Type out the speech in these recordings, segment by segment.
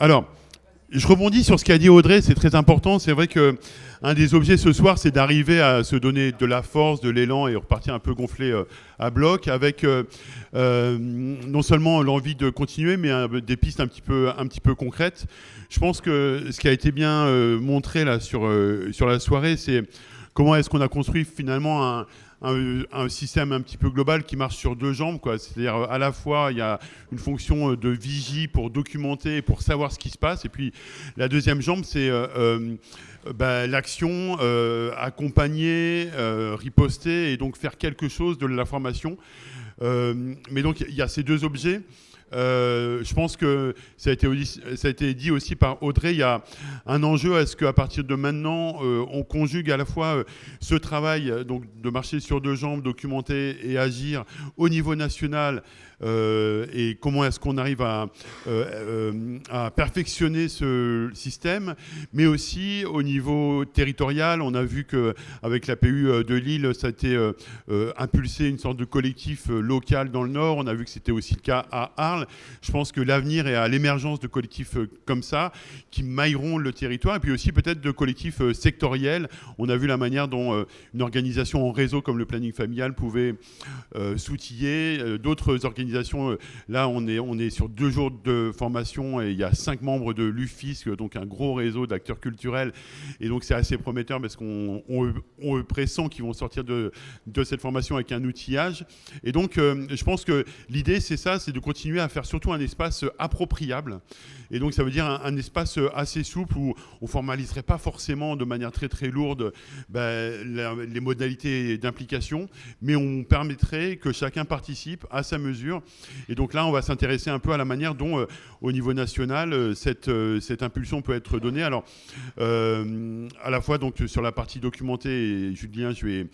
Alors, je rebondis sur ce qu'a dit Audrey, c'est très important. C'est vrai que un des objets ce soir, c'est d'arriver à se donner de la force, de l'élan et repartir un peu gonflé à bloc avec non seulement l'envie de continuer, mais des pistes un petit peu concrètes. Je pense que ce qui a été bien montré là sur la soirée, c'est comment est-ce qu'on a construit finalement un système un petit peu global qui marche sur deux jambes, quoi. C'est-à-dire à la fois il y a une fonction de vigie pour documenter et pour savoir ce qui se passe, et puis la deuxième jambe c'est l'action, accompagner, riposter et donc faire quelque chose de l'information. Mais donc il y a ces deux objets. Je pense que ça a été dit aussi par Audrey, il y a un enjeu à ce qu'à partir de maintenant, on conjugue à la fois ce travail donc, de marcher sur deux jambes, documenter et agir au niveau national et comment est-ce qu'on arrive à perfectionner ce système, mais aussi au niveau territorial. On a vu qu'avec la PU de Lille, ça a été impulsé une sorte de collectif local dans le Nord. On a vu que c'était aussi le cas à Arles. Je pense que l'avenir est à l'émergence de collectifs comme ça, qui mailleront le territoire, et puis aussi peut-être de collectifs sectoriels. On a vu la manière dont une organisation en réseau comme le planning familial pouvait s'outiller. D'autres organisations, là on est sur 2 jours de formation et il y a 5 membres de l'UFISC, donc un gros réseau d'acteurs culturels, et donc c'est assez prometteur parce qu'on pressent qu'ils vont sortir de cette formation avec un outillage. Et donc je pense que l'idée c'est ça, c'est de continuer à faire surtout un espace appropriable, et donc ça veut dire un espace assez souple où on formaliserait pas forcément de manière très très lourde les modalités d'implication, mais on permettrait que chacun participe à sa mesure. Et donc là on va s'intéresser un peu à la manière dont au niveau national cette impulsion peut être donnée. Alors à la fois donc sur la partie documentée, et Julien je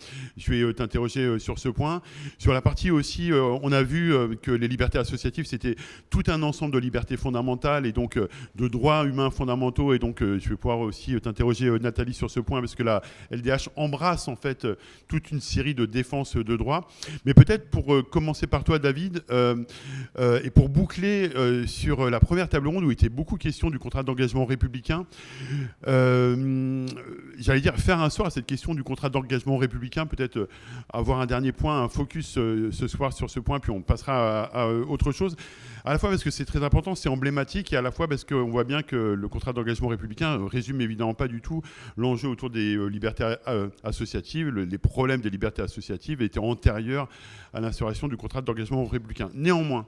vais t'interroger sur ce point, sur la partie aussi on a vu que les libertés associatives c'était tout un ensemble de libertés fondamentales et donc de droits humains fondamentaux, et donc je vais pouvoir aussi t'interroger Nathalie sur ce point parce que la LDH embrasse en fait toute une série de défenses de droits. Mais peut-être pour commencer par toi David, et pour boucler sur la première table ronde où il était beaucoup question du contrat d'engagement républicain, j'allais dire faire un sort à cette question du contrat d'engagement républicain, peut-être avoir un dernier point, un focus ce soir sur ce point, puis on passera à autre chose, à la fois parce que c'est très important, c'est emblématique, et à la fois parce qu'on voit bien que le contrat d'engagement républicain résume évidemment pas du tout l'enjeu autour des libertés associatives. Les problèmes des libertés associatives étaient antérieurs à l'instauration du contrat d'engagement républicain. Néanmoins,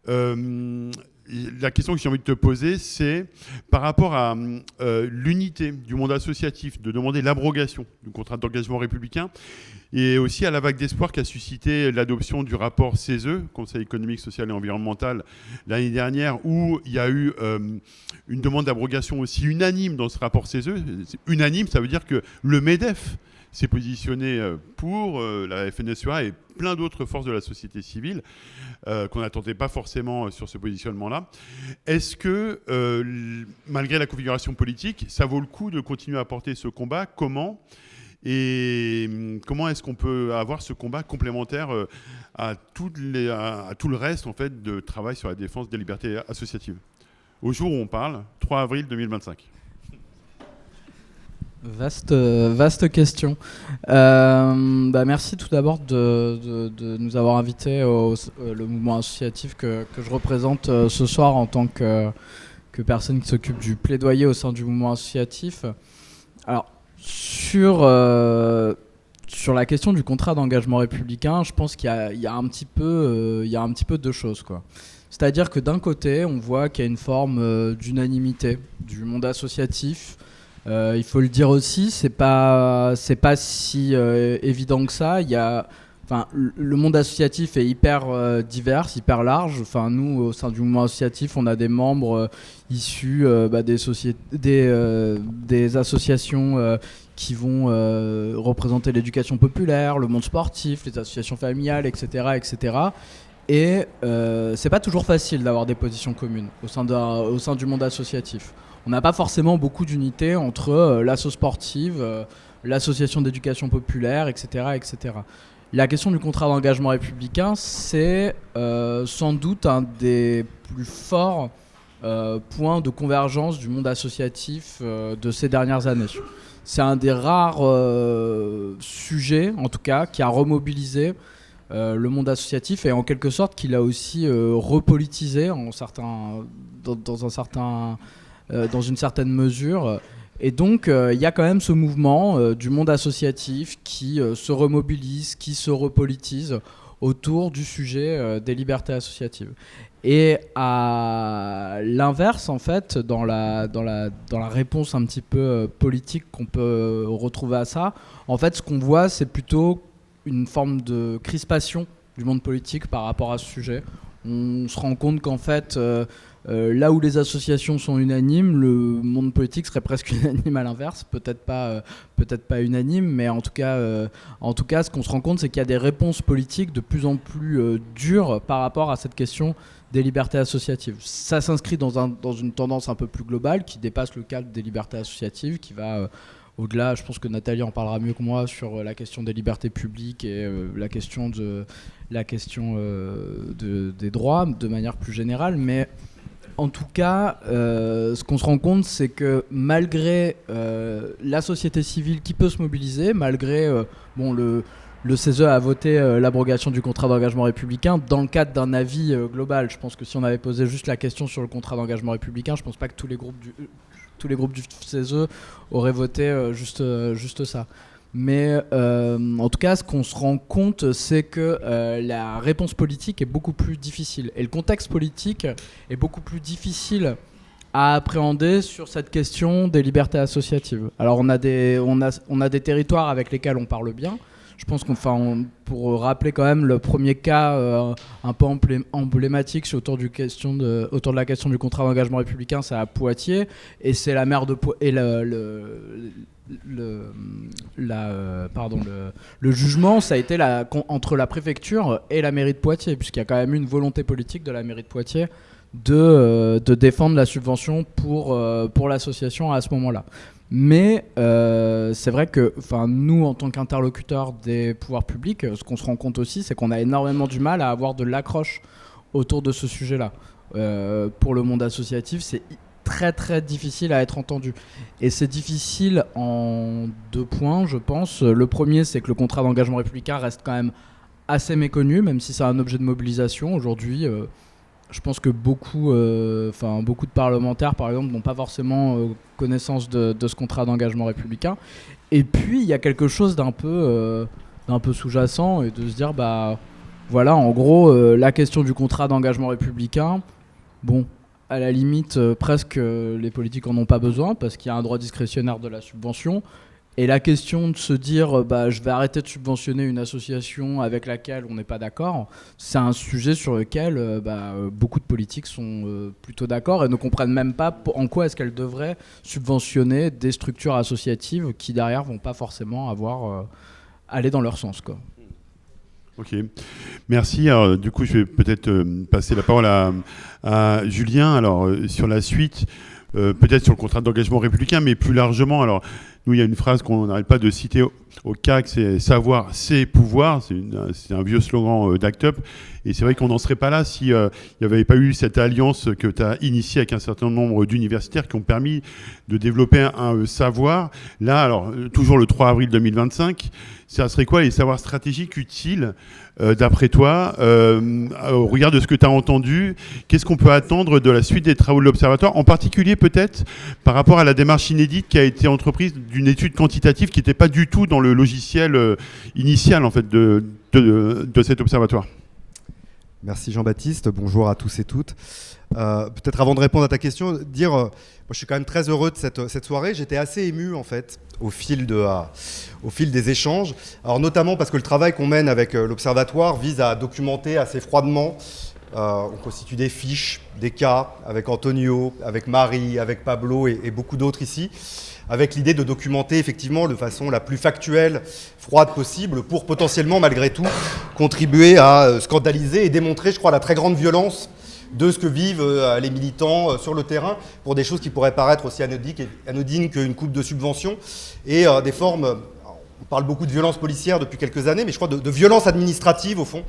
la question que j'ai envie de te poser, c'est par rapport à l'unité du monde associatif, de demander l'abrogation du contrat d'engagement républicain, et aussi à la vague d'espoir qu'a suscité l'adoption du rapport CESE, Conseil économique, social et environnemental, l'année dernière, où il y a eu une demande d'abrogation aussi unanime dans ce rapport CESE. Unanime, ça veut dire que le MEDEF s'est positionné pour, la FNSEA et plein d'autres forces de la société civile qu'on n'attendait pas forcément sur ce positionnement-là. Est-ce que, malgré la configuration politique, ça vaut le coup de continuer à porter ce combat ? Comment ? Et comment est-ce qu'on peut avoir ce combat complémentaire à tout le reste en fait, de travail sur la défense des libertés associatives ? Au jour où on parle, 3 avril 2025. Vaste question. Merci tout d'abord de nous avoir invités le mouvement associatif que je représente ce soir en tant que personne qui s'occupe du plaidoyer au sein du mouvement associatif. Alors, sur la question du contrat d'engagement républicain, je pense qu'il y a un petit peu deux choses, quoi. C'est-à-dire que d'un côté, on voit qu'il y a une forme d'unanimité du monde associatif. Il faut le dire aussi, c'est pas si évident que ça. Le monde associatif est hyper divers, hyper large. Enfin, nous, au sein du mouvement associatif, on a des membres issus des associations qui vont représenter l'éducation populaire, le monde sportif, les associations familiales, etc., etc. Et c'est pas toujours facile d'avoir des positions communes au sein du monde associatif. On n'a pas forcément beaucoup d'unité entre l'asso sportive, l'association d'éducation populaire, etc., etc. La question du contrat d'engagement républicain, c'est sans doute un des plus forts point de convergence du monde associatif de ces dernières années. C'est un des rares sujets, en tout cas, qui a remobilisé le monde associatif et en quelque sorte qui l'a aussi repolitisé dans une certaine mesure. Et donc il y a quand même ce mouvement du monde associatif qui se remobilise, qui se repolitise autour du sujet des libertés associatives. Et à l'inverse, en fait, dans la réponse un petit peu politique qu'on peut retrouver à ça, en fait, ce qu'on voit, c'est plutôt une forme de crispation du monde politique par rapport à ce sujet. On se rend compte qu'en fait, là où les associations sont unanimes, le monde politique serait presque unanime à l'inverse. Peut-être pas unanime, mais en tout cas, ce qu'on se rend compte, c'est qu'il y a des réponses politiques de plus en plus dures par rapport à cette question des libertés associatives. Ça s'inscrit dans une tendance un peu plus globale qui dépasse le cadre des libertés associatives, qui va au-delà. Je pense que Nathalie en parlera mieux que moi sur la question des libertés publiques et la question des droits de manière plus générale. Mais en tout cas, ce qu'on se rend compte, c'est que malgré la société civile qui peut se mobiliser, malgré le CESE a voté l'abrogation du contrat d'engagement républicain dans le cadre d'un avis global. Je pense que si on avait posé juste la question sur le contrat d'engagement républicain, je ne pense pas que tous les groupes du CESE auraient voté juste ça. Mais en tout cas, ce qu'on se rend compte, c'est que la réponse politique est beaucoup plus difficile. Et le contexte politique est beaucoup plus difficile à appréhender sur cette question des libertés associatives. Alors on a des territoires avec lesquels on parle bien. Je pense pour rappeler quand même le premier cas un peu emblématique autour de la question du contrat d'engagement républicain, c'est à Poitiers, et c'est la maire de Poitiers, et le jugement, ça a été entre la préfecture et la mairie de Poitiers, puisqu'il y a quand même eu une volonté politique de la mairie de Poitiers de défendre la subvention pour l'association à ce moment-là. Mais c'est vrai que nous, en tant qu'interlocuteurs des pouvoirs publics, ce qu'on se rend compte aussi, c'est qu'on a énormément du mal à avoir de l'accroche autour de ce sujet-là. Pour le monde associatif, c'est très très difficile à être entendu. Et c'est difficile en 2 points, je pense. Le premier, c'est que le contrat d'engagement républicain reste quand même assez méconnu, même si c'est un objet de mobilisation. Aujourd'hui, je pense que beaucoup de parlementaires, par exemple, n'ont pas forcément connaissance de ce contrat d'engagement républicain. Et puis, il y a quelque chose d'un peu sous-jacent, et de se dire, en gros, la question du contrat d'engagement républicain, à la limite, presque les politiques en ont pas besoin, parce qu'il y a un droit discrétionnaire de la subvention. Et la question de se dire je vais arrêter de subventionner une association avec laquelle on n'est pas d'accord, c'est un sujet sur lequel beaucoup de politiques sont plutôt d'accord et ne comprennent même pas en quoi est-ce qu'elles devraient subventionner des structures associatives qui derrière vont pas forcément aller dans leur sens, quoi. Ok, merci. Alors, du coup, je vais peut-être passer la parole à Julien. Alors, sur la suite, peut-être sur le contrat d'engagement républicain, mais plus largement. Alors, nous, il y a une phrase qu'on n'arrête pas de citer au CAC, c'est « savoir, c'est pouvoir ». C'est un vieux slogan d'Act Up. Et c'est vrai qu'on n'en serait pas là s'il n'y avait pas eu cette alliance que tu as initiée avec un certain nombre d'universitaires qui ont permis de développer un savoir. Là, alors, toujours le 3 avril 2025, ça serait quoi les savoirs stratégiques utiles, d'après toi, au regard de ce que tu as entendu? Qu'est-ce qu'on peut attendre de la suite des travaux de l'Observatoire, en particulier peut-être par rapport à la démarche inédite qui a été entreprise d'une étude quantitative qui n'était pas du tout dans le logiciel initial en fait, de cet observatoire? Merci Jean-Baptiste, bonjour à tous et toutes. Peut-être avant de répondre à ta question, moi, je suis quand même très heureux de cette soirée. J'étais assez ému en fait au fil des échanges. Alors notamment parce que le travail qu'on mène avec l'Observatoire vise à documenter assez froidement. On constitue des fiches, des cas avec Antonio, avec Marie, avec Pablo et beaucoup d'autres ici, avec l'idée de documenter effectivement de façon la plus factuelle, froide possible, pour potentiellement malgré tout contribuer à scandaliser et démontrer, je crois, la très grande violence de ce que vivent les militants sur le terrain pour des choses qui pourraient paraître aussi anodines qu'une coupe de subvention et des formes, on parle beaucoup de violence policière depuis quelques années, mais je crois de violence administrative, au fond,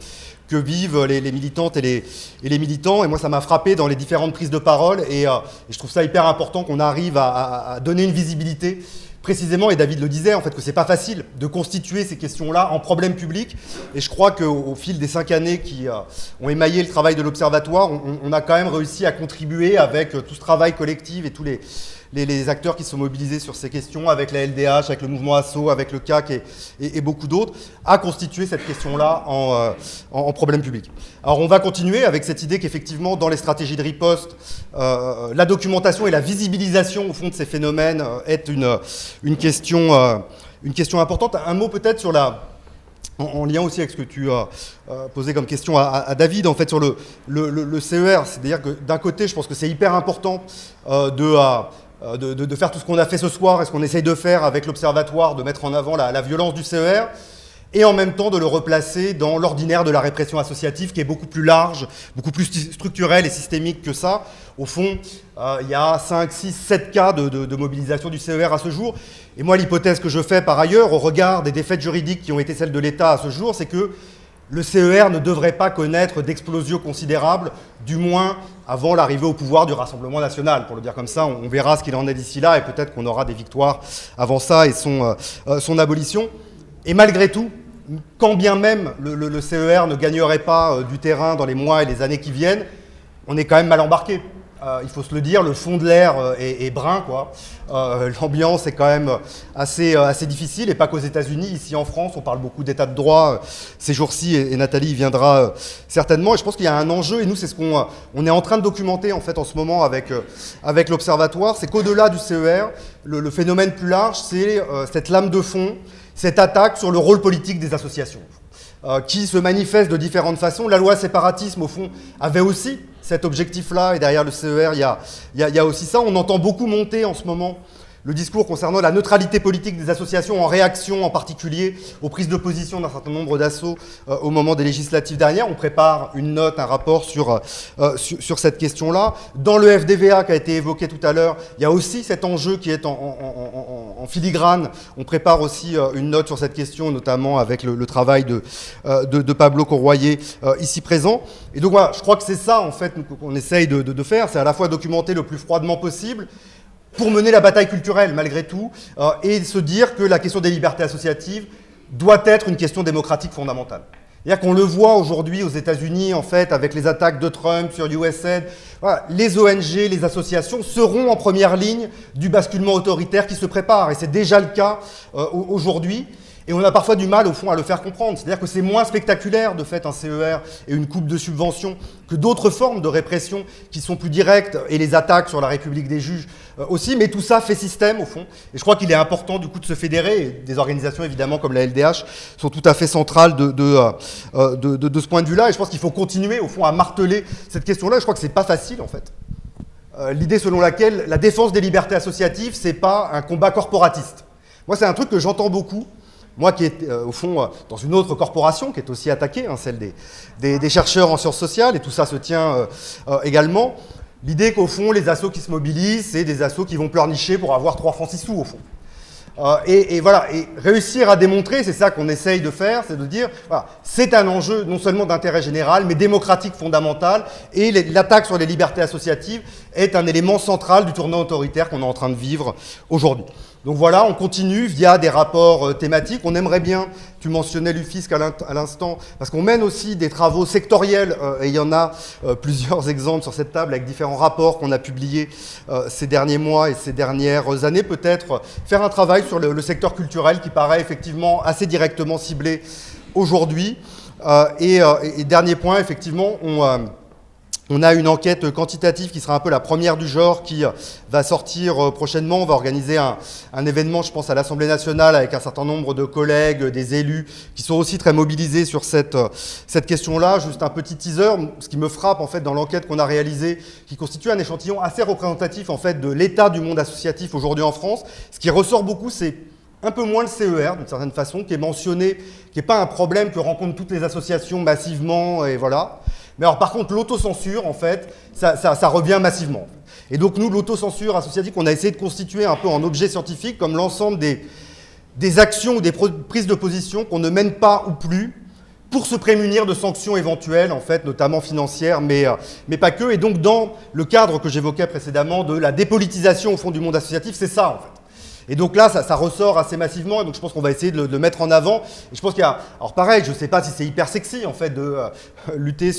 que vivent les militantes et les militants. Et moi, ça m'a frappé dans les différentes prises de parole. Et je trouve ça hyper important qu'on arrive à donner une visibilité précisément, et David le disait, en fait, que c'est pas facile de constituer ces questions-là en problème public. Et je crois qu'au fil des 5 années qui ont émaillé le travail de l'Observatoire, on a quand même réussi à contribuer avec tout ce travail collectif et tous les acteurs qui sont mobilisés sur ces questions, avec la LDH, avec le mouvement ASSO, avec le CAC et beaucoup d'autres, à constituer cette question-là en problème public. Alors on va continuer avec cette idée qu'effectivement, dans les stratégies de riposte, la documentation et la visibilisation, au fond, de ces phénomènes est une question importante. Un mot peut-être sur en lien aussi avec ce que tu as posé comme question à David, en fait, sur le CER. C'est-à-dire que d'un côté, je pense que c'est hyper important de faire tout ce qu'on a fait ce soir et ce qu'on essaye de faire avec l'Observatoire, de mettre en avant la violence du CER, et en même temps de le replacer dans l'ordinaire de la répression associative, qui est beaucoup plus large, beaucoup plus structurelle et systémique que ça. Au fond, il y a 5, 6, 7 cas de mobilisation du CER à ce jour. Et moi, l'hypothèse que je fais par ailleurs, au regard des défaites juridiques qui ont été celles de l'État à ce jour, c'est que le CER ne devrait pas connaître d'explosion considérable, du moins avant l'arrivée au pouvoir du Rassemblement national. Pour le dire comme ça, on verra ce qu'il en est d'ici là, et peut-être qu'on aura des victoires avant ça et son abolition. Et malgré tout, quand bien même le CER ne gagnerait pas du terrain dans les mois et les années qui viennent, on est quand même mal embarqué. Il faut se le dire, le fond de l'air est brun, quoi. L'ambiance est quand même assez difficile, et pas qu'aux États-Unis. Ici en France, on parle beaucoup d'état de droit ces jours-ci, et Nathalie y viendra certainement. Et je pense qu'il y a un enjeu, et nous, c'est ce qu'on est en train de documenter en fait en ce moment avec l'Observatoire, c'est qu'au-delà du CER, le phénomène plus large, c'est cette lame de fond, cette attaque sur le rôle politique des associations, qui se manifeste de différentes façons. La loi séparatisme, au fond, avait aussi cet objectif-là, et derrière le CER, il y a aussi ça. On entend beaucoup monter en ce moment le discours concernant la neutralité politique des associations, en réaction en particulier aux prises de position d'un certain nombre d'assauts au moment des législatives dernières. On prépare une note, un rapport sur cette question-là. Dans le FDVA qui a été évoqué tout à l'heure, il y a aussi cet enjeu qui est en filigrane. On prépare aussi une note sur cette question, notamment avec le travail de Pablo Corroyer ici présent. Et donc voilà, je crois que c'est ça en fait qu'on essaye de faire, c'est à la fois documenter le plus froidement possible, pour mener la bataille culturelle malgré tout, et se dire que la question des libertés associatives doit être une question démocratique fondamentale. C'est-à-dire qu'on le voit aujourd'hui aux États-Unis, en fait, avec les attaques de Trump sur USAID, voilà, les ONG, les associations seront en première ligne du basculement autoritaire qui se prépare, et c'est déjà le cas aujourd'hui. Et on a parfois du mal, au fond, à le faire comprendre. C'est-à-dire que c'est moins spectaculaire, de fait, un CER et une coupe de subventions que d'autres formes de répression qui sont plus directes, et les attaques sur la République des juges aussi. Mais tout ça fait système, au fond. Et je crois qu'il est important, du coup, de se fédérer. Et des organisations, évidemment, comme la LDH, sont tout à fait centrales de ce point de vue-là. Et je pense qu'il faut continuer, au fond, à marteler cette question-là. Je crois que c'est pas facile, en fait. L'idée selon laquelle la défense des libertés associatives, c'est pas un combat corporatiste. Moi, c'est un truc que j'entends beaucoup. Moi qui est au fond dans une autre corporation qui est aussi attaquée, hein, celle des chercheurs en sciences sociales, et tout ça se tient également, l'idée qu'au fond les assos qui se mobilisent, c'est des assos qui vont pleurnicher pour avoir 3 francs 6 sous au fond. Et voilà, et réussir à démontrer, c'est ça qu'on essaye de faire, c'est de dire, voilà, c'est un enjeu non seulement d'intérêt général, mais démocratique fondamental, et l'attaque sur les libertés associatives est un élément central du tournant autoritaire qu'on est en train de vivre aujourd'hui. Donc voilà, on continue via des rapports thématiques. On aimerait bien, tu mentionnais l'UFISC à l'instant, parce qu'on mène aussi des travaux sectoriels, et il y en a plusieurs exemples sur cette table avec différents rapports qu'on a publiés ces derniers mois et ces dernières années. Peut-être faire un travail sur le secteur culturel qui paraît effectivement assez directement ciblé aujourd'hui. Et dernier point, effectivement, on a une enquête quantitative qui sera un peu la première du genre qui va sortir prochainement. On va organiser un événement, je pense, à l'Assemblée nationale avec un certain nombre de collègues, des élus qui sont aussi très mobilisés sur cette question-là. Juste un petit teaser, ce qui me frappe en fait dans l'enquête qu'on a réalisée, qui constitue un échantillon assez représentatif en fait de l'état du monde associatif aujourd'hui en France. Ce qui ressort beaucoup, c'est un peu moins le CER, d'une certaine façon, qui est mentionné, qui n'est pas un problème que rencontrent toutes les associations massivement, et voilà. Mais alors par contre, l'autocensure, en fait, ça revient massivement. Et donc nous, l'autocensure associative, on a essayé de constituer un peu en objet scientifique, comme l'ensemble des actions ou des prises de position qu'on ne mène pas ou plus pour se prémunir de sanctions éventuelles, en fait, notamment financières, mais pas que. Et donc, dans le cadre que j'évoquais précédemment de la dépolitisation au fond du monde associatif, c'est ça, en fait. Et donc là, ça ressort assez massivement, et donc je pense qu'on va essayer de le mettre en avant. Et je pense qu'il y a... Alors pareil, je ne sais pas si c'est hyper sexy, en fait, de lutter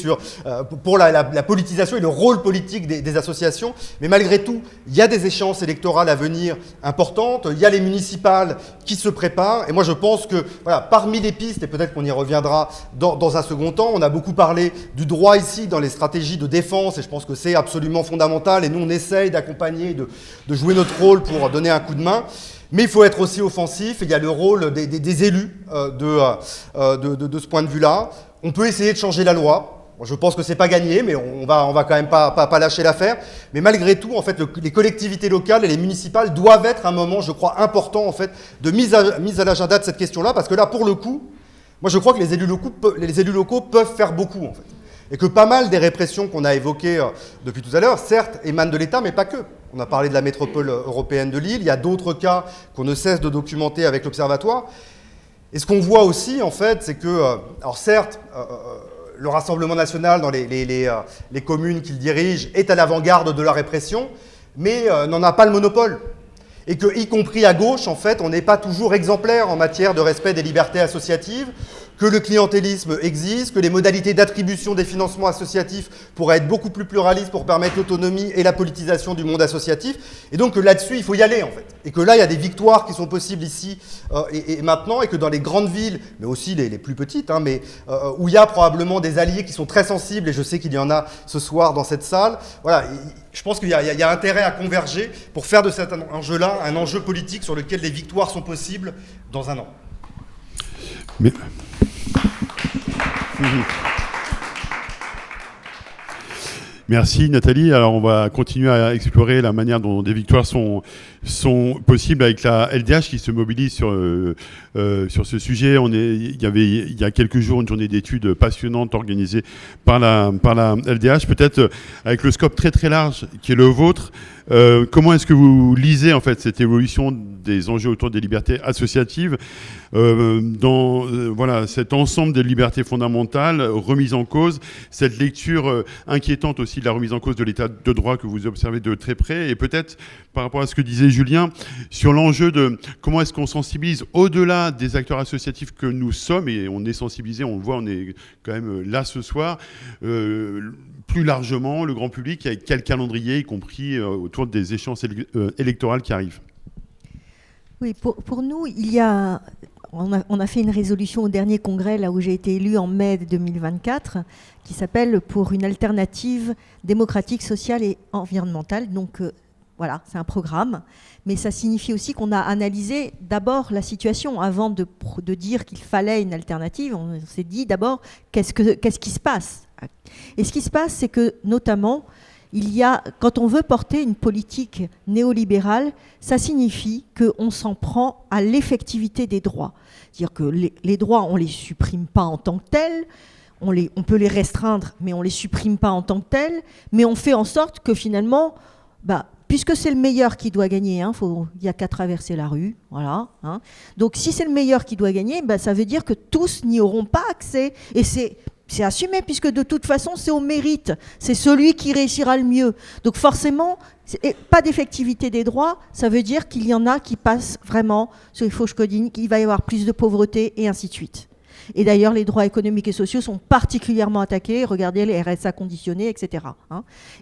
pour la politisation et le rôle politique des associations, mais malgré tout, il y a des échéances électorales à venir importantes, il y a les municipales qui se préparent, et moi je pense que, voilà, parmi les pistes, et peut-être qu'on y reviendra dans un second temps, on a beaucoup parlé du droit ici, dans les stratégies de défense, et je pense que c'est absolument fondamental, et nous on essaye d'accompagner, de jouer notre rôle pour donner un coup de main. Mais il faut être aussi offensif, et il y a le rôle des élus de ce point de vue-là. On peut essayer de changer la loi. Je pense que c'est pas gagné, mais on va quand même pas lâcher l'affaire. Mais malgré tout, en fait, les collectivités locales et les municipales doivent être un moment, je crois, important, en fait, de mise à l'agenda de cette question-là, parce que là, pour le coup, moi je crois que les élus locaux peuvent faire beaucoup, en fait. Et que pas mal des répressions qu'on a évoquées depuis tout à l'heure, certes, émanent de l'État, mais pas que. On a parlé de la métropole européenne de Lille, il y a d'autres cas qu'on ne cesse de documenter avec l'Observatoire. Et ce qu'on voit aussi, en fait, c'est que, alors certes, le Rassemblement national dans les communes qu'il dirige est à l'avant-garde de la répression, mais n'en a pas le monopole. Et que, y compris à gauche, en fait, on n'est pas toujours exemplaire en matière de respect des libertés associatives, que le clientélisme existe, que les modalités d'attribution des financements associatifs pourraient être beaucoup plus pluralistes pour permettre l'autonomie et la politisation du monde associatif. Et donc là-dessus, il faut y aller, en fait. Et que là, il y a des victoires qui sont possibles ici et maintenant, et que dans les grandes villes, mais aussi les plus petites, hein, mais où il y a probablement des alliés qui sont très sensibles, et je sais qu'il y en a ce soir dans cette salle, voilà, je pense qu'il y a intérêt à converger pour faire de cet enjeu-là un enjeu politique sur lequel les victoires sont possibles dans un an. Mais... Merci Nathalie. Alors on va continuer à explorer la manière dont des victoires sont possibles avec la LDH qui se mobilise sur ce sujet. Il y a quelques jours une journée d'études passionnante organisée par la LDH, peut-être avec le scope très très large qui est le vôtre. Comment est-ce que vous lisez en fait cette évolution des enjeux autour des libertés associatives voilà, cet ensemble des libertés fondamentales remise en cause, cette lecture inquiétante aussi de la remise en cause de l'état de droit que vous observez de très près, et peut-être par rapport à ce que disait Julien sur l'enjeu de comment est-ce qu'on sensibilise au-delà des acteurs associatifs que nous sommes, et on est sensibilisé, on le voit, on est quand même là ce soir, plus largement le grand public avec quel calendrier, y compris autour des échéances électorales qui arrivent. Oui, pour nous, on a fait une résolution au dernier congrès, là où j'ai été élue en mai 2024, qui s'appelle « Pour une alternative démocratique, sociale et environnementale ». Donc voilà, c'est un programme, mais ça signifie aussi qu'on a analysé d'abord la situation avant de dire qu'il fallait une alternative. On s'est dit d'abord qu'est-ce qui se passe. Et ce qui se passe, c'est que notamment, quand on veut porter une politique néolibérale, ça signifie qu'on s'en prend à l'effectivité des droits. C'est-à-dire que les droits, on ne les supprime pas en tant que tels, on peut les restreindre, mais on ne les supprime pas en tant que tels, mais on fait en sorte que finalement, puisque c'est le meilleur qui doit gagner, il n'y a qu'à traverser la rue, voilà. Donc si c'est le meilleur qui doit gagner, ça veut dire que tous n'y auront pas accès, et c'est assumé, puisque de toute façon, c'est au mérite. C'est celui qui réussira le mieux. Donc forcément, pas d'effectivité des droits, ça veut dire qu'il y en a qui passent vraiment sur les fauches codines, qu'il va y avoir plus de pauvreté, et ainsi de suite. Et d'ailleurs, les droits économiques et sociaux sont particulièrement attaqués. Regardez les RSA conditionnés, etc.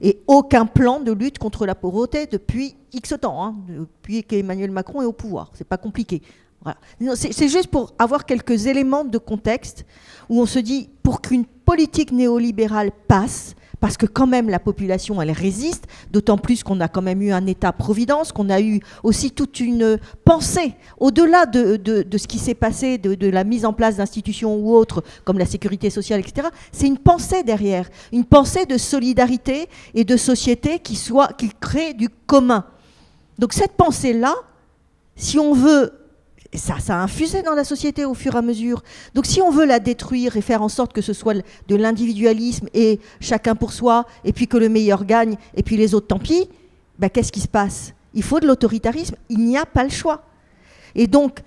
Et aucun plan de lutte contre la pauvreté depuis X temps, depuis qu'Emmanuel Macron est au pouvoir. C'est pas compliqué. Voilà. C'est juste pour avoir quelques éléments de contexte où on se dit, pour qu'une politique néolibérale passe, parce que quand même la population, elle résiste, d'autant plus qu'on a quand même eu un État-providence, qu'on a eu aussi toute une pensée, au-delà de ce qui s'est passé, de la mise en place d'institutions ou autres, comme la sécurité sociale, etc. C'est une pensée derrière, une pensée de solidarité et de société qui crée du commun. Donc cette pensée-là, si on veut... Ça a infusé dans la société au fur et à mesure. Donc si on veut la détruire et faire en sorte que ce soit de l'individualisme et chacun pour soi, et puis que le meilleur gagne, et puis les autres tant pis, qu'est-ce qui se passe ? Il faut de l'autoritarisme, il n'y a pas le choix. Et donc,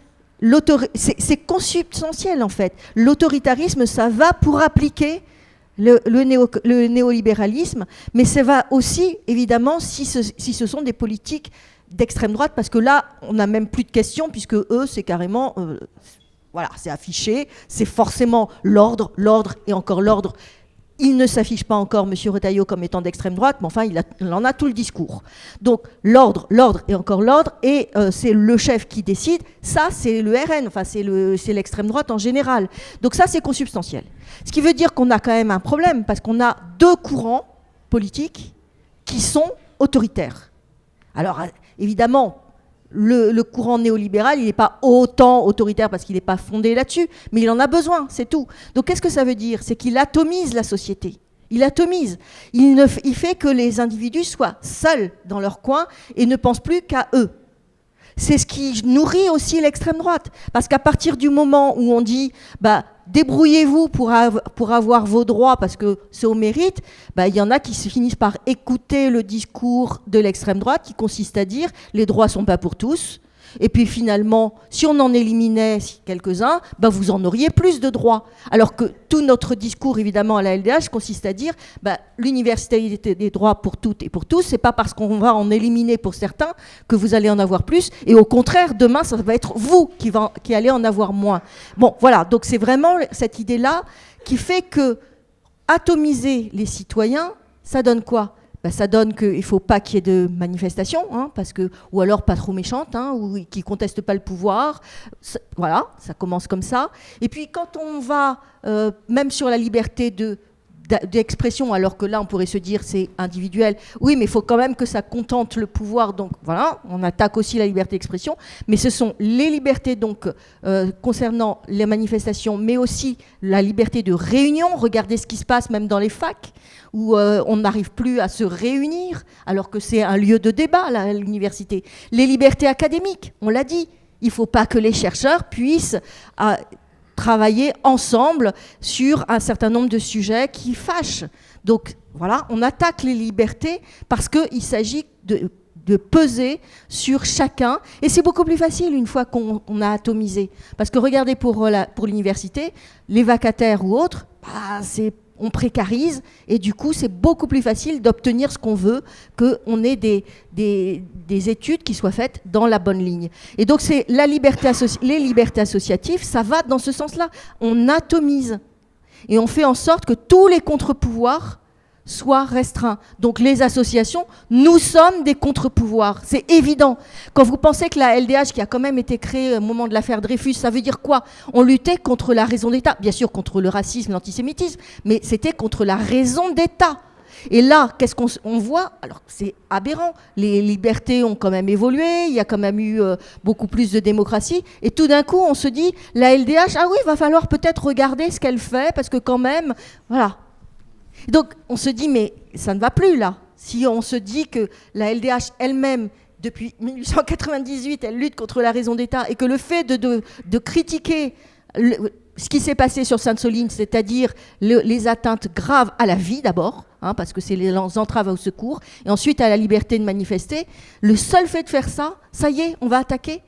c'est consubstantiel en fait. L'autoritarisme, ça va pour appliquer le néolibéralisme, mais ça va aussi, évidemment, si ce sont des politiques d'extrême droite, parce que là, on n'a même plus de questions, puisque eux, c'est carrément... voilà, c'est affiché, c'est forcément l'ordre et encore l'ordre. Il ne s'affiche pas encore, M. Retailleau, comme étant d'extrême droite, mais enfin, il en a tout le discours. Donc, l'ordre et encore l'ordre, et c'est le chef qui décide. Ça, c'est le RN, enfin, c'est l'extrême droite en général. Donc ça, c'est consubstantiel. Ce qui veut dire qu'on a quand même un problème, parce qu'on a deux courants politiques qui sont autoritaires. Alors, évidemment, le courant néolibéral, il n'est pas autant autoritaire parce qu'il n'est pas fondé là-dessus, mais il en a besoin, c'est tout. Donc qu'est-ce que ça veut dire? C'est qu'il atomise la société. Il atomise. Il fait que les individus soient seuls dans leur coin et ne pensent plus qu'à eux. C'est ce qui nourrit aussi l'extrême droite. Parce qu'à partir du moment où on dit débrouillez-vous pour avoir vos droits parce que c'est au mérite, il y en a qui se finissent par écouter le discours de l'extrême droite qui consiste à dire les droits ne sont pas pour tous. Et puis finalement, si on en éliminait quelques-uns, vous en auriez plus de droits. Alors que tout notre discours, évidemment, à la LDH consiste à dire l'universalité des droits pour toutes et pour tous, c'est pas parce qu'on va en éliminer pour certains que vous allez en avoir plus. Et au contraire, demain, ça va être vous qui allez en avoir moins. Bon, voilà. Donc c'est vraiment cette idée-là qui fait que atomiser les citoyens, ça donne quoi ? Ça donne qu'il ne faut pas qu'il y ait de manifestations, ou alors pas trop méchantes, ou qui ne contestent pas le pouvoir. Voilà, ça commence comme ça. Et puis quand on va, même sur la liberté d'expression, alors que là on pourrait se dire c'est individuel, oui mais il faut quand même que ça contente le pouvoir, donc voilà, on attaque aussi la liberté d'expression, mais ce sont les libertés donc concernant les manifestations, mais aussi la liberté de réunion. Regardez ce qui se passe même dans les facs, où on n'arrive plus à se réunir, alors que c'est un lieu de débat, là, à l'université. Les libertés académiques, on l'a dit, il ne faut pas que les chercheurs puissent travailler ensemble sur un certain nombre de sujets qui fâchent. Donc voilà, on attaque les libertés parce qu'il s'agit de peser sur chacun. Et c'est beaucoup plus facile une fois qu'on a atomisé. Parce que regardez pour l'université, les vacataires ou autres, on précarise et du coup c'est beaucoup plus facile d'obtenir ce qu'on veut, qu'on ait des études qui soient faites dans la bonne ligne. Et donc c'est les libertés associatives, ça va dans ce sens-là. On atomise et on fait en sorte que tous les contre-pouvoirs soient restreints. Donc les associations, nous sommes des contre-pouvoirs, c'est évident. Quand vous pensez que la LDH, qui a quand même été créée au moment de l'affaire Dreyfus, ça veut dire quoi? On luttait contre la raison d'État, bien sûr contre le racisme, l'antisémitisme, mais c'était contre la raison d'État. Et là, qu'est-ce qu'on voit? Alors c'est aberrant, les libertés ont quand même évolué, il y a quand même eu beaucoup plus de démocratie, et tout d'un coup on se dit, la LDH, ah oui, il va falloir peut-être regarder ce qu'elle fait, parce que quand même, voilà. Donc on se dit, mais ça ne va plus là. Si on se dit que la LDH elle-même, depuis 1898, elle lutte contre la raison d'État, et que le fait de critiquer ce qui s'est passé sur Sainte-Soline, c'est-à-dire les atteintes graves à la vie d'abord, parce que c'est les entraves au secours, et ensuite à la liberté de manifester, le seul fait de faire ça, ça y est, on va attaquer.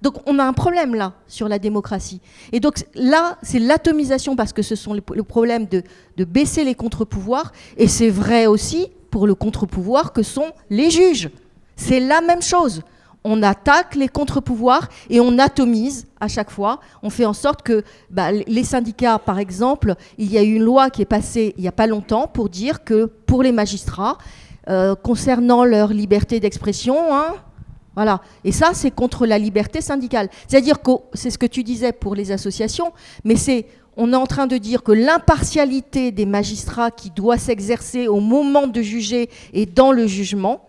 Donc on a un problème là sur la démocratie. Et donc là, c'est l'atomisation, parce que ce sont le problème de baisser les contre-pouvoirs, et c'est vrai aussi pour le contre-pouvoir que sont les juges. C'est la même chose. On attaque les contre-pouvoirs et on atomise à chaque fois. On fait en sorte que les syndicats, par exemple, il y a eu une loi qui est passée il n'y a pas longtemps pour dire que pour les magistrats, concernant leur liberté d'expression, voilà. Et ça, c'est contre la liberté syndicale. C'est-à-dire que c'est ce que tu disais pour les associations, mais on est en train de dire que l'impartialité des magistrats qui doit s'exercer au moment de juger et dans le jugement,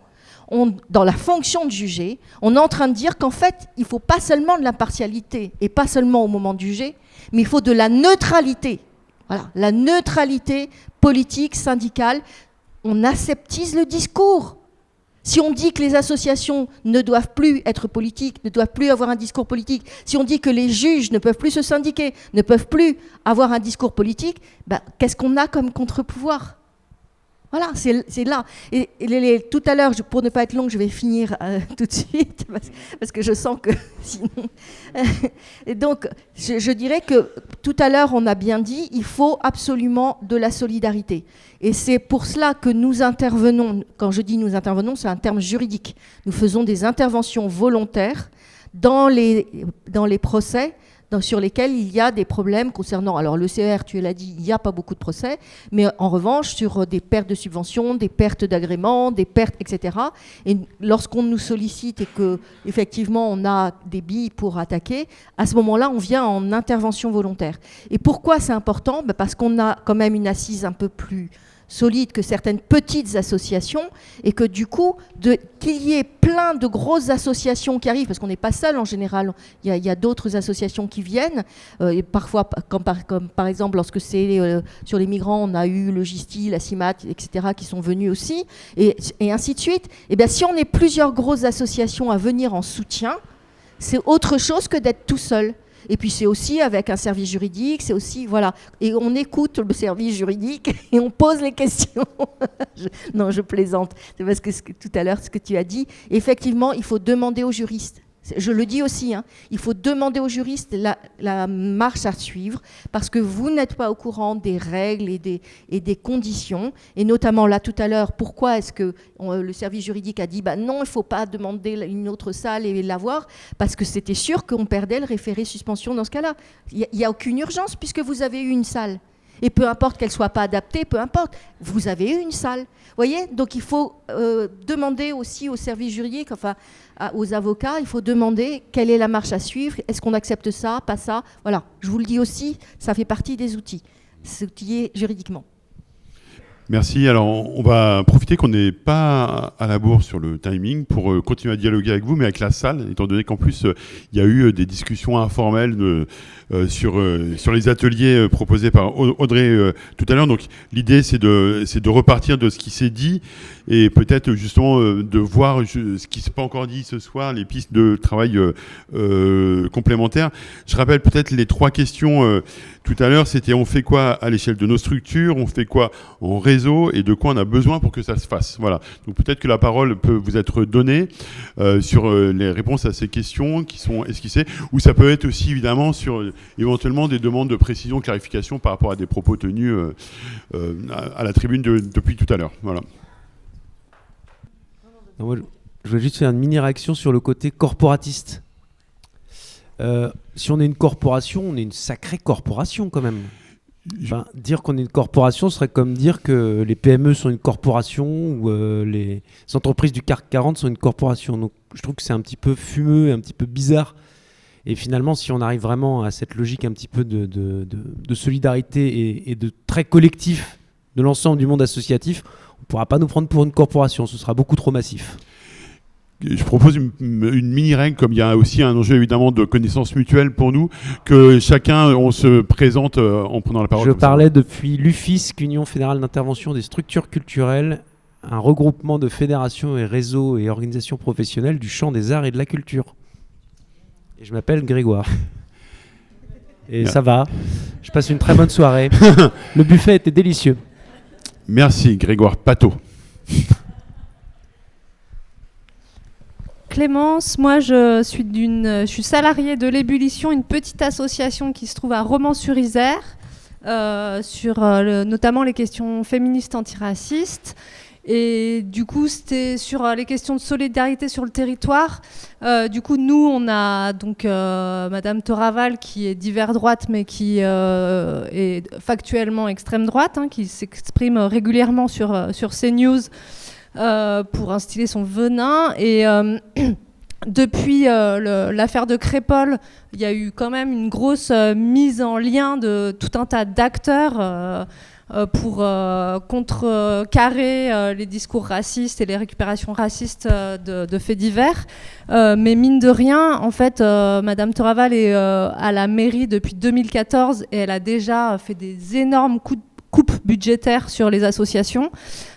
dans la fonction de juger, on est en train de dire qu'en fait, il ne faut pas seulement de l'impartialité et pas seulement au moment de juger, mais il faut de la neutralité. Voilà, la neutralité politique, syndicale. On aseptise le discours. Si on dit que les associations ne doivent plus être politiques, ne doivent plus avoir un discours politique, si on dit que les juges ne peuvent plus se syndiquer, ne peuvent plus avoir un discours politique, qu'est-ce qu'on a comme contre-pouvoir ? Voilà, c'est là. Et tout à l'heure, pour ne pas être longue, je vais finir tout de suite, parce que je sens que sinon... Et donc, je dirais que tout à l'heure, on a bien dit, il faut absolument de la solidarité. Et c'est pour cela que nous intervenons. Quand je dis nous intervenons, c'est un terme juridique. Nous faisons des interventions volontaires dans les procès sur lesquels il y a des problèmes concernant, alors le CER, tu l'as dit, il n'y a pas beaucoup de procès, mais en revanche, sur des pertes de subventions, des pertes d'agréments, des pertes, etc. Et lorsqu'on nous sollicite et qu'effectivement on a des billes pour attaquer, à ce moment-là, on vient en intervention volontaire. Et pourquoi c'est important ? Parce qu'on a quand même une assise un peu plus solide que certaines petites associations, et que du coup, qu'il y ait plein de grosses associations qui arrivent, parce qu'on n'est pas seul en général, il y a d'autres associations qui viennent, et parfois, comme par exemple, lorsque c'est sur les migrants, on a eu le GISTI, la CIMAT, etc., qui sont venus aussi, et ainsi de suite. Et bien, si on est plusieurs grosses associations à venir en soutien, c'est autre chose que d'être tout seul. Et puis c'est aussi avec un service juridique, c'est aussi, voilà. Et on écoute le service juridique et on pose les questions. Non, je plaisante. C'est parce que tout à l'heure, ce que tu as dit, effectivement, il faut demander aux juristes. Je le dis aussi, hein, il faut demander aux juristes la marche à suivre, parce que vous n'êtes pas au courant des règles et des conditions. Et notamment là, tout à l'heure, pourquoi est-ce que le service juridique a dit non, il ne faut pas demander une autre salle et l'avoir, parce que c'était sûr qu'on perdait le référé suspension dans ce cas-là. Il n'y a aucune urgence puisque vous avez eu une salle. Et peu importe qu'elle ne soit pas adaptée, peu importe, vous avez eu une salle. Vous voyez ? Donc il faut demander aussi au service juridique, enfin aux avocats, il faut demander quelle est la marche à suivre, est-ce qu'on accepte ça, pas ça. Voilà, je vous le dis aussi, ça fait partie des outils, s'outiller juridiquement. Merci. Alors, on va profiter qu'on n'est pas à la bourre sur le timing pour continuer à dialoguer avec vous, mais avec la salle, étant donné qu'en plus, il y a eu des discussions informelles sur les ateliers proposés par Audrey tout à l'heure. Donc, l'idée, c'est de repartir de ce qui s'est dit et peut-être justement de voir ce qui ne s'est pas encore dit ce soir, les pistes de travail complémentaires. Je rappelle peut-être les 3 questions tout à l'heure. C'était on fait quoi à l'échelle de nos structures, on fait quoi en réseau et de quoi on a besoin pour que ça se fasse. Voilà. Donc peut-être que la parole peut vous être donnée sur les réponses à ces questions qui sont esquissées, ou ça peut être aussi évidemment sur éventuellement des demandes de précision, clarification par rapport à des propos tenus à la tribune depuis tout à l'heure. Voilà. Moi, je voulais juste faire une mini-réaction sur le côté corporatiste. Si on est une corporation, on est une sacrée corporation quand même. Enfin, dire qu'on est une corporation serait comme dire que les PME sont une corporation ou les entreprises du CAC 40 sont une corporation. Donc je trouve que c'est un petit peu fumeux et un petit peu bizarre. Et finalement, si on arrive vraiment à cette logique un petit peu de solidarité et de très collectif de l'ensemble du monde associatif, on ne pourra pas nous prendre pour une corporation, ce sera beaucoup trop massif. Je propose une mini-règle, comme il y a aussi un enjeu évidemment de connaissance mutuelle pour nous, que chacun, on se présente en prenant la parole. Je parlais depuis l'UFISC, Union fédérale d'intervention des structures culturelles, un regroupement de fédérations et réseaux et organisations professionnelles du champ des arts et de la culture. Et je m'appelle Grégoire. Et ça va, je passe une très bonne soirée. Le buffet était délicieux. Merci Grégoire Pateau. Clémence, moi je suis salariée de l'Ébullition, une petite association qui se trouve à Romans-sur-Isère, sur notamment les questions féministes antiracistes. Et du coup, c'était sur les questions de solidarité sur le territoire. Du coup, nous, on a donc Madame Toraval qui est divers droite, mais qui est factuellement extrême droite, qui s'exprime régulièrement sur CNews pour instiller son venin. Et depuis l'affaire de Crépol, il y a eu quand même une grosse mise en lien de tout un tas d'acteurs pour contrecarrer les discours racistes et les récupérations racistes de faits divers. Mais mine de rien, en fait, Madame Toraval est à la mairie depuis 2014 et elle a déjà fait des énormes coups coupes budgétaires sur les associations.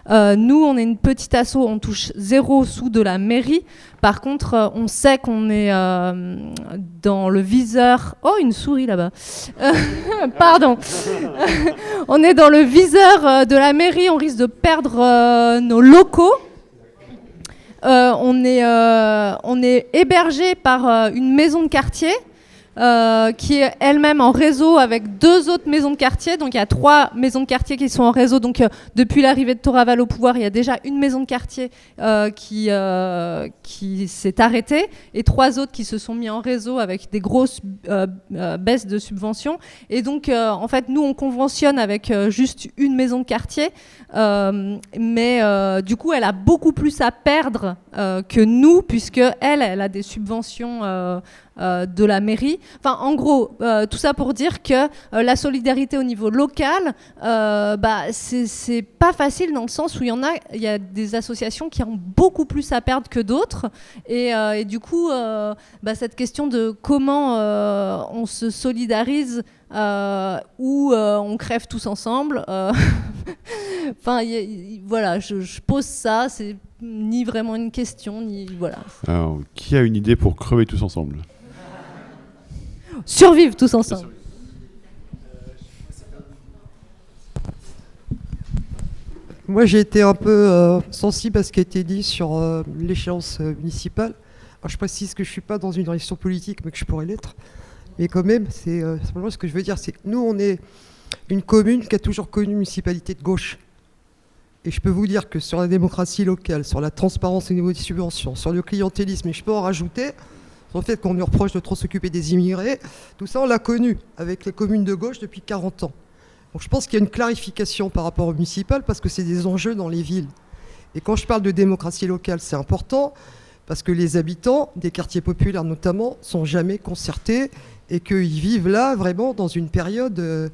Nous, on est une petite asso, on touche 0 sous de la mairie. Par contre, on sait qu'on est dans le viseur... Oh, une souris là-bas. Pardon. On est dans le viseur de la mairie, on risque de perdre nos locaux. On est hébergé par une maison de quartier qui est elle-même en réseau avec 2 autres maisons de quartier. Donc il y a 3 maisons de quartier qui sont en réseau. Donc depuis l'arrivée de Toraval au pouvoir, il y a déjà une maison de quartier qui s'est arrêtée et 3 autres qui se sont mis en réseau avec des grosses baisses de subventions. Et donc en fait, nous on conventionne avec juste une maison de quartier, mais du coup elle a beaucoup plus à perdre que nous, puisque elle a des subventions de la mairie. Enfin, en gros, tout ça pour dire que la solidarité au niveau local, c'est pas facile dans le sens où il y a des associations qui ont beaucoup plus à perdre que d'autres. Et du coup, cette question de comment on se solidarise ou on crève tous ensemble. Enfin, voilà, je pose ça. C'est ni vraiment une question, ni voilà. Alors, qui a une idée pour crever tous ensemble ? Survivre tous ensemble. Moi, j'ai été un peu sensible à ce qui a été dit sur l'échéance municipale. Alors, je précise que je ne suis pas dans une direction politique, mais que je pourrais l'être. Mais quand même, c'est simplement ce que je veux dire, c'est que nous, on est une commune qui a toujours connu une municipalité de gauche. Et je peux vous dire que sur la démocratie locale, sur la transparence au niveau des subventions, sur le clientélisme, et je peux en rajouter, sur le fait qu'on nous reproche de trop s'occuper des immigrés, tout ça, on l'a connu avec les communes de gauche depuis 40 ans. Donc je pense qu'il y a une clarification par rapport au municipal parce que c'est des enjeux dans les villes. Et quand je parle de démocratie locale, c'est important parce que les habitants des quartiers populaires notamment sont jamais concertés et qu'ils vivent là vraiment dans une période...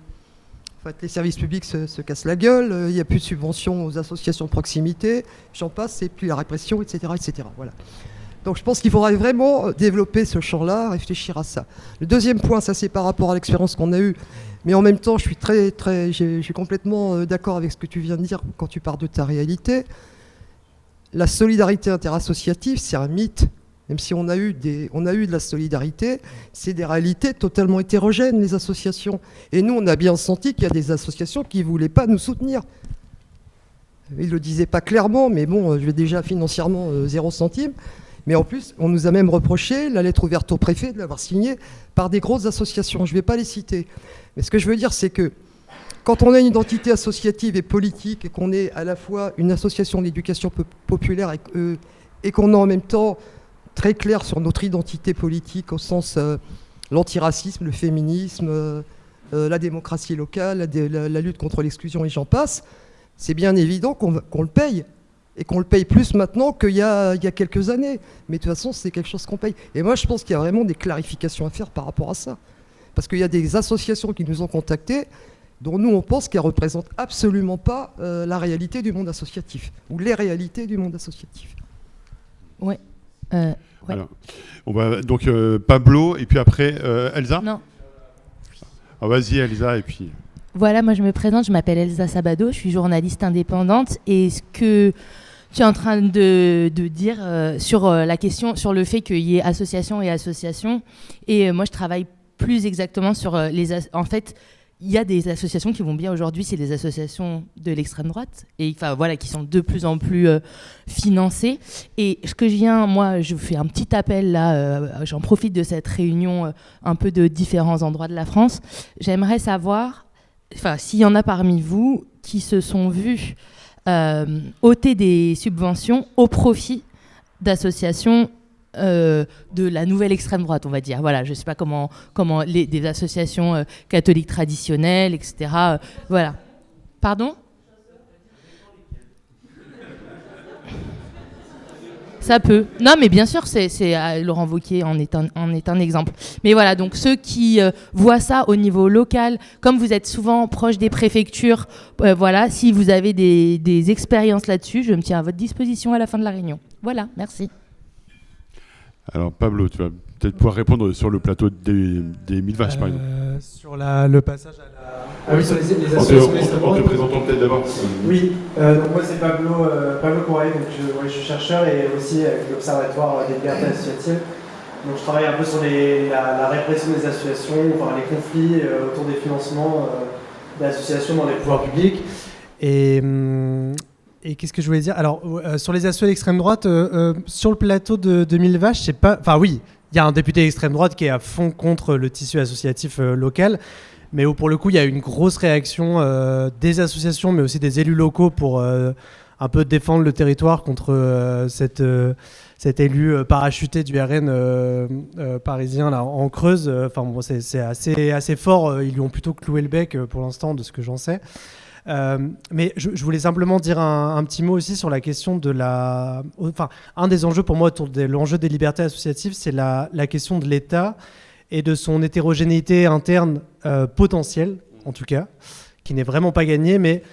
En fait, les services publics se cassent la gueule, il n'y a plus de subventions aux associations de proximité, j'en passe, c'est plus la répression, etc. etc. Voilà. Donc je pense qu'il faudra vraiment développer ce champ-là, réfléchir à ça. Le deuxième point, ça c'est par rapport à l'expérience qu'on a eue, mais en même temps je suis complètement d'accord avec ce que tu viens de dire quand tu parles de ta réalité. La solidarité interassociative, c'est un mythe. Même si on a eu de la solidarité, c'est des réalités totalement hétérogènes, les associations. Et nous, on a bien senti qu'il y a des associations qui ne voulaient pas nous soutenir. Ils ne le disaient pas clairement, mais bon, je vais déjà financièrement 0 centime. Mais en plus, on nous a même reproché la lettre ouverte au préfet de l'avoir signée par des grosses associations. Je ne vais pas les citer. Mais ce que je veux dire, c'est que quand on a une identité associative et politique et qu'on est à la fois une association d'éducation populaire et qu'on a en même temps très clair sur notre identité politique au sens l'antiracisme, le féminisme, la démocratie locale, la lutte contre l'exclusion et j'en passe, c'est bien évident qu'on le paye. Et qu'on le paye plus maintenant qu'il y a quelques années. Mais de toute façon, c'est quelque chose qu'on paye. Et moi, je pense qu'il y a vraiment des clarifications à faire par rapport à ça. Parce qu'il y a des associations qui nous ont contactés, dont nous, on pense qu'elles ne représentent absolument pas la réalité du monde associatif, ou les réalités du monde associatif. Ouais. Ouais. Alors, on va donc Pablo, et puis après Elsa. Non. Ah, vas-y Elsa, et puis... Voilà, moi je me présente, je m'appelle Elsa Sabado, je suis journaliste indépendante, et ce que tu es en train de dire sur la question, sur le fait qu'il y ait association et association, et moi je travaille plus exactement sur en fait, il y a des associations qui vont bien aujourd'hui, c'est les associations de l'extrême droite, et enfin voilà, qui sont de plus en plus financées. Et ce que je fais un petit appel là, j'en profite de cette réunion un peu de différents endroits de la France. J'aimerais savoir, enfin, s'il y en a parmi vous qui se sont vus ôter des subventions au profit d'associations de la nouvelle extrême droite, on va dire. Voilà, je ne sais pas comment des associations catholiques traditionnelles, etc. Voilà. Pardon ? Ça peut. Non, mais bien sûr, c'est Laurent Wauquiez en est un exemple. Mais voilà, donc ceux qui voient ça au niveau local, comme vous êtes souvent proche des préfectures, voilà, si vous avez des expériences là-dessus, je me tiens à votre disposition à la fin de la réunion. Voilà, merci. Alors Pablo, tu vas peut-être pouvoir répondre sur le plateau des 1000 vaches, par exemple. Sur le passage à la... Ah oui, sur les En associations te d'extrême droite. présentant peut-être d'abord. Oui, donc moi c'est Pablo Correa, donc je suis chercheur et aussi avec l'Observatoire des libertés associatives. Donc je travaille un peu sur la répression des associations, enfin, les conflits autour des financements d'associations dans les pouvoirs publics. Et qu'est-ce que je voulais dire? Alors, sur les associations d'extrême droite, sur le plateau de 2000 vaches, je sais pas. Enfin, oui, il y a un député d'extrême droite qui est à fond contre le tissu associatif local, mais où pour le coup, il y a une grosse réaction des associations, mais aussi des élus locaux pour un peu défendre le territoire contre cet élu parachuté du RN parisien là, en Creuse. Enfin, bon, c'est assez fort. Ils lui ont plutôt cloué le bec pour l'instant, de ce que j'en sais. Mais je voulais simplement dire un petit mot aussi sur la question de Enfin, un des enjeux pour moi autour de l'enjeu des libertés associatives, c'est la question de l'État et de son hétérogénéité interne potentielle, en tout cas, qui n'est vraiment pas gagnée, mais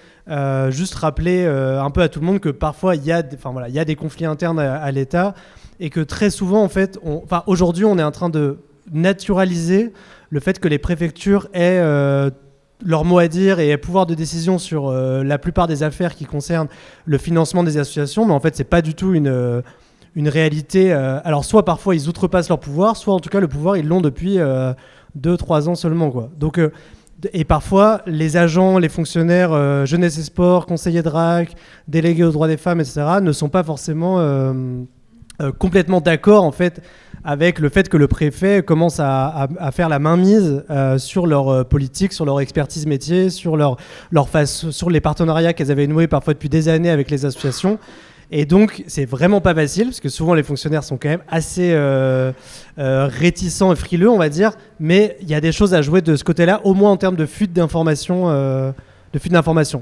juste rappeler un peu à tout le monde que parfois il y a des conflits internes à l'État et que très souvent, en fait, aujourd'hui, on est en train de naturaliser le fait que les préfectures aient leur mot à dire et pouvoir de décision sur la plupart des affaires qui concernent le financement des associations, mais en fait c'est pas du tout une réalité. Alors soit parfois ils outrepassent leur pouvoir, soit en tout cas le pouvoir ils l'ont depuis 2-3 ans seulement, quoi. Donc et parfois les agents, les fonctionnaires jeunesse et sport, conseillers de RAC, délégués aux droits des femmes, etc. ne sont pas forcément complètement d'accord en fait avec le fait que le préfet commence à faire la mainmise sur leur politique, sur leur expertise métier, sur sur les partenariats qu'elles avaient noués parfois depuis des années avec les associations. Et donc, c'est vraiment pas facile, parce que souvent les fonctionnaires sont quand même assez réticents et frileux, on va dire, mais il y a des choses à jouer de ce côté-là, au moins en termes de fuite d'informations.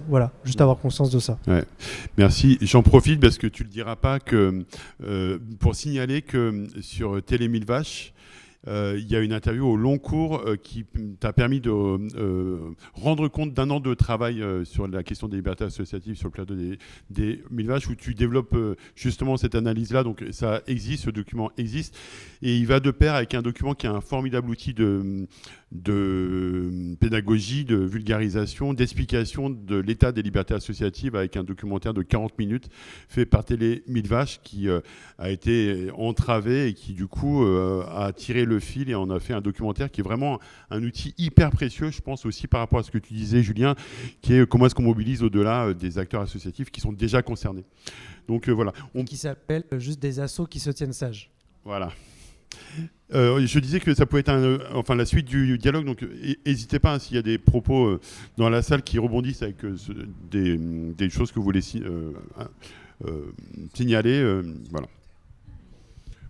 Voilà, juste avoir conscience de ça. Ouais. Merci. J'en profite parce que tu ne le diras pas pour signaler que sur Télé 1000 Vaches, il y a une interview au long cours qui t'a permis de rendre compte d'un an de travail sur la question des libertés associatives sur le plateau des 1000 Vaches, où tu développes justement cette analyse-là. Donc ça existe, ce document existe, et il va de pair avec un document qui est un formidable outil de pédagogie, de vulgarisation, d'explication de l'état des libertés associatives, avec un documentaire de 40 minutes fait par Télé 1000 Vaches qui a été entravé et qui du coup a tiré le fil et on a fait un documentaire qui est vraiment un outil hyper précieux, je pense aussi par rapport à ce que tu disais, Julien, qui est comment est-ce qu'on mobilise au-delà des acteurs associatifs qui sont déjà concernés. Donc voilà. Qui s'appelle juste des assos qui se tiennent sages. Voilà. Je disais que ça pouvait être la suite du dialogue, donc n'hésitez pas s'il y a des propos dans la salle qui rebondissent avec des choses que vous voulez signaler. Voilà.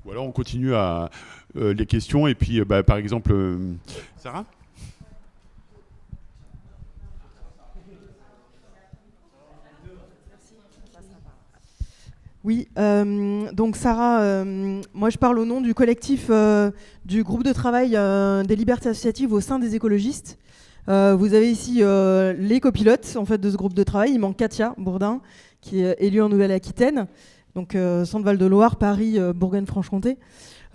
Ou alors on continue à les questions et puis par exemple Sarah. Oui, donc Sarah, moi je parle au nom du collectif du groupe de travail des libertés associatives au sein des écologistes. Vous avez ici les copilotes en fait, de ce groupe de travail. Il manque Katia Bourdin, qui est élue en Nouvelle-Aquitaine, donc Centre-Val de Loire, Paris, Bourgogne-Franche-Comté.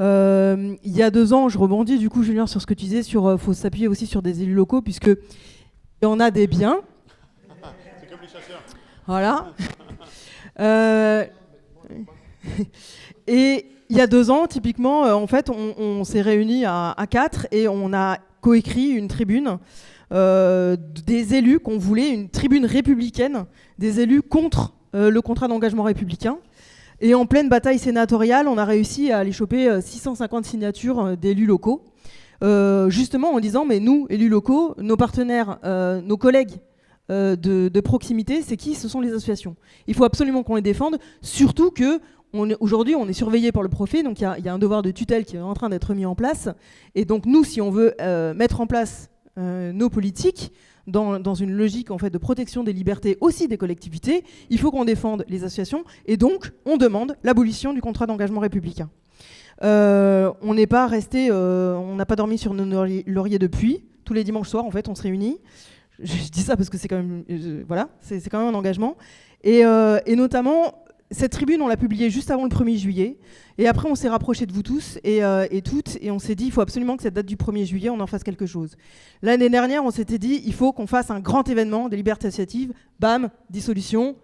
Il y a 2 ans, je rebondis du coup, Julien, sur ce que tu disais, faut s'appuyer aussi sur des élus locaux, puisque on a des biens. C'est comme les chasseurs. Voilà. Et il y a 2 ans, typiquement, en fait, on s'est réunis à 4 et on a coécrit une tribune des élus qu'on voulait, une tribune républicaine des élus contre le contrat d'engagement républicain. Et en pleine bataille sénatoriale, on a réussi à aller choper 650 signatures d'élus locaux, justement en disant, mais nous, élus locaux, nos partenaires, nos collègues de proximité, c'est qui? Ce sont les associations. Il faut absolument qu'on les défende, surtout que aujourd'hui, on est surveillé par le préfet, donc il y a un devoir de tutelle qui est en train d'être mis en place. Et donc nous, si on veut mettre en place nos politiques dans une logique en fait, de protection des libertés aussi des collectivités, il faut qu'on défende les associations. Et donc, on demande l'abolition du contrat d'engagement républicain. On n'est pas resté, on n'a pas dormi sur nos lauriers depuis. Tous les dimanches soirs, en fait, on se réunit. Je dis ça parce que c'est quand même, voilà, c'est quand même un engagement. Et notamment, cette tribune, on l'a publiée juste avant le 1er juillet. Et après, on s'est rapproché de vous tous et toutes. Et on s'est dit, il faut absolument que cette date du 1er juillet, on en fasse quelque chose. L'année dernière, on s'était dit, il faut qu'on fasse un grand événement des libertés associatives. Bam, dissolution.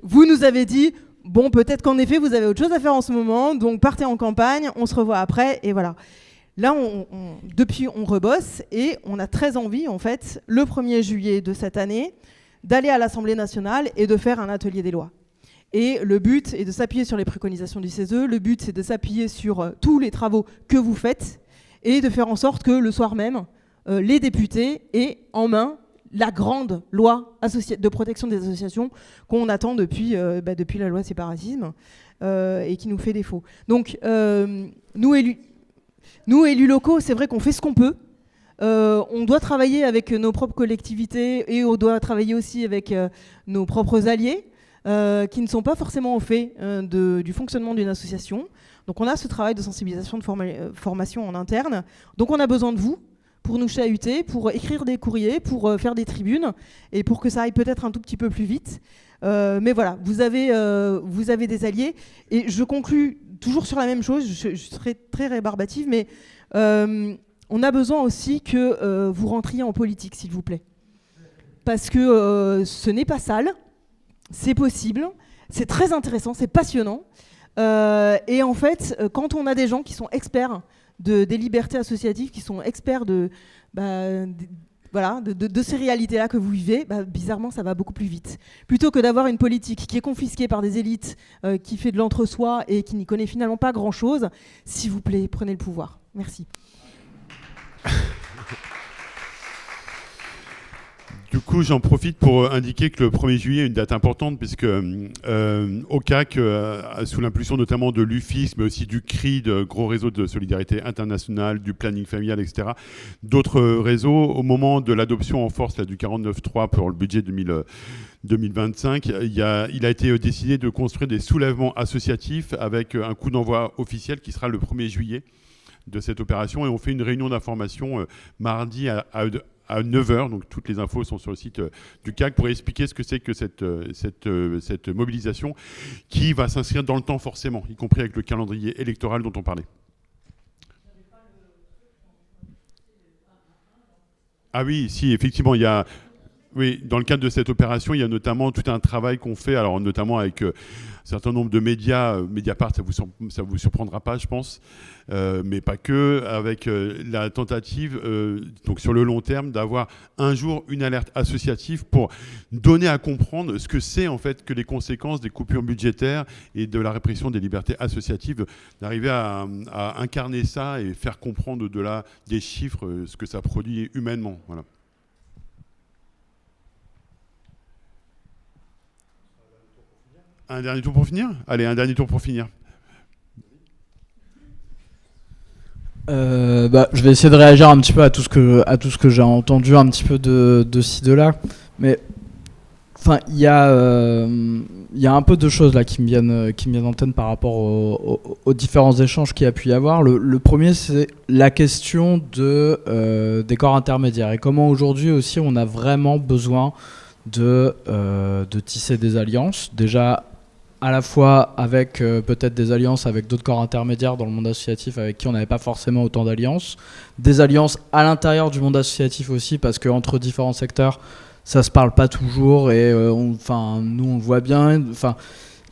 Vous nous avez dit, bon, peut-être qu'en effet, vous avez autre chose à faire en ce moment. Donc, partez en campagne, on se revoit après. Et voilà. Là, depuis, on rebosse. Et on a très envie, en fait, le 1er juillet de cette année, d'aller à l'Assemblée nationale et de faire un atelier des lois. Et le but est de s'appuyer sur les préconisations du CESE, le but c'est de s'appuyer sur tous les travaux que vous faites et de faire en sorte que le soir même, les députés aient en main la grande loi de protection des associations qu'on attend depuis la loi séparatisme et qui nous fait défaut. Donc nous, élus locaux, c'est vrai qu'on fait ce qu'on peut. On doit travailler avec nos propres collectivités et on doit travailler aussi avec nos propres alliés. Qui ne sont pas forcément au fait du fonctionnement d'une association. Donc on a ce travail de sensibilisation, de formation en interne. Donc on a besoin de vous pour nous chahuter, pour écrire des courriers, pour faire des tribunes et pour que ça aille peut-être un tout petit peu plus vite. Mais voilà, vous avez des alliés. Et je conclus toujours sur la même chose, je serai très rébarbative, mais on a besoin aussi que vous rentriez en politique, s'il vous plaît. Parce que ce n'est pas sale. C'est possible, c'est très intéressant, c'est passionnant. Et en fait, quand on a des gens qui sont experts des libertés associatives, qui sont experts de ces réalités-là que vous vivez, bizarrement, ça va beaucoup plus vite. Plutôt que d'avoir une politique qui est confisquée par des élites, qui fait de l'entre-soi et qui n'y connaît finalement pas grand-chose, s'il vous plaît, prenez le pouvoir. Merci. Du coup, j'en profite pour indiquer que le 1er juillet est une date importante puisque au CAC, sous l'impulsion notamment de l'UFIS, mais aussi du CRI, de gros réseaux de solidarité internationale, du planning familial, etc., d'autres réseaux, au moment de l'adoption en force du 49.3 pour le budget 2025, il a été décidé de construire des soulèvements associatifs avec un coup d'envoi officiel qui sera le 1er juillet de cette opération. Et on fait une réunion d'information mardi à 9h, donc toutes les infos sont sur le site du CAC pour expliquer ce que c'est que cette mobilisation qui va s'inscrire dans le temps forcément, y compris avec le calendrier électoral dont on parlait. Ah oui, si, effectivement, il y a... Oui, dans le cadre de cette opération, il y a notamment tout un travail qu'on fait, alors notamment avec un certain nombre de médias, Mediapart, ça vous surprendra pas, je pense, mais pas que, avec la tentative, donc sur le long terme, d'avoir un jour une alerte associative pour donner à comprendre ce que c'est en fait que les conséquences des coupures budgétaires et de la répression des libertés associatives, d'arriver à incarner ça et faire comprendre au-delà des chiffres ce que ça produit humainement. Voilà. Un dernier tour pour finir ? Allez, un dernier tour pour finir. Je vais essayer de réagir un petit peu à tout ce que j'ai entendu un petit peu de ci, de là. Mais enfin, il y a un peu de choses là qui me viennent en tête par rapport aux différents échanges qu'il y a pu y avoir. Le premier, c'est la question des corps intermédiaires et comment aujourd'hui aussi on a vraiment besoin de tisser des alliances. Déjà, à la fois avec peut-être des alliances avec d'autres corps intermédiaires dans le monde associatif avec qui on n'avait pas forcément autant d'alliances. Des alliances à l'intérieur du monde associatif aussi, parce qu'entre différents secteurs, ça se parle pas toujours. Et nous, on le voit bien.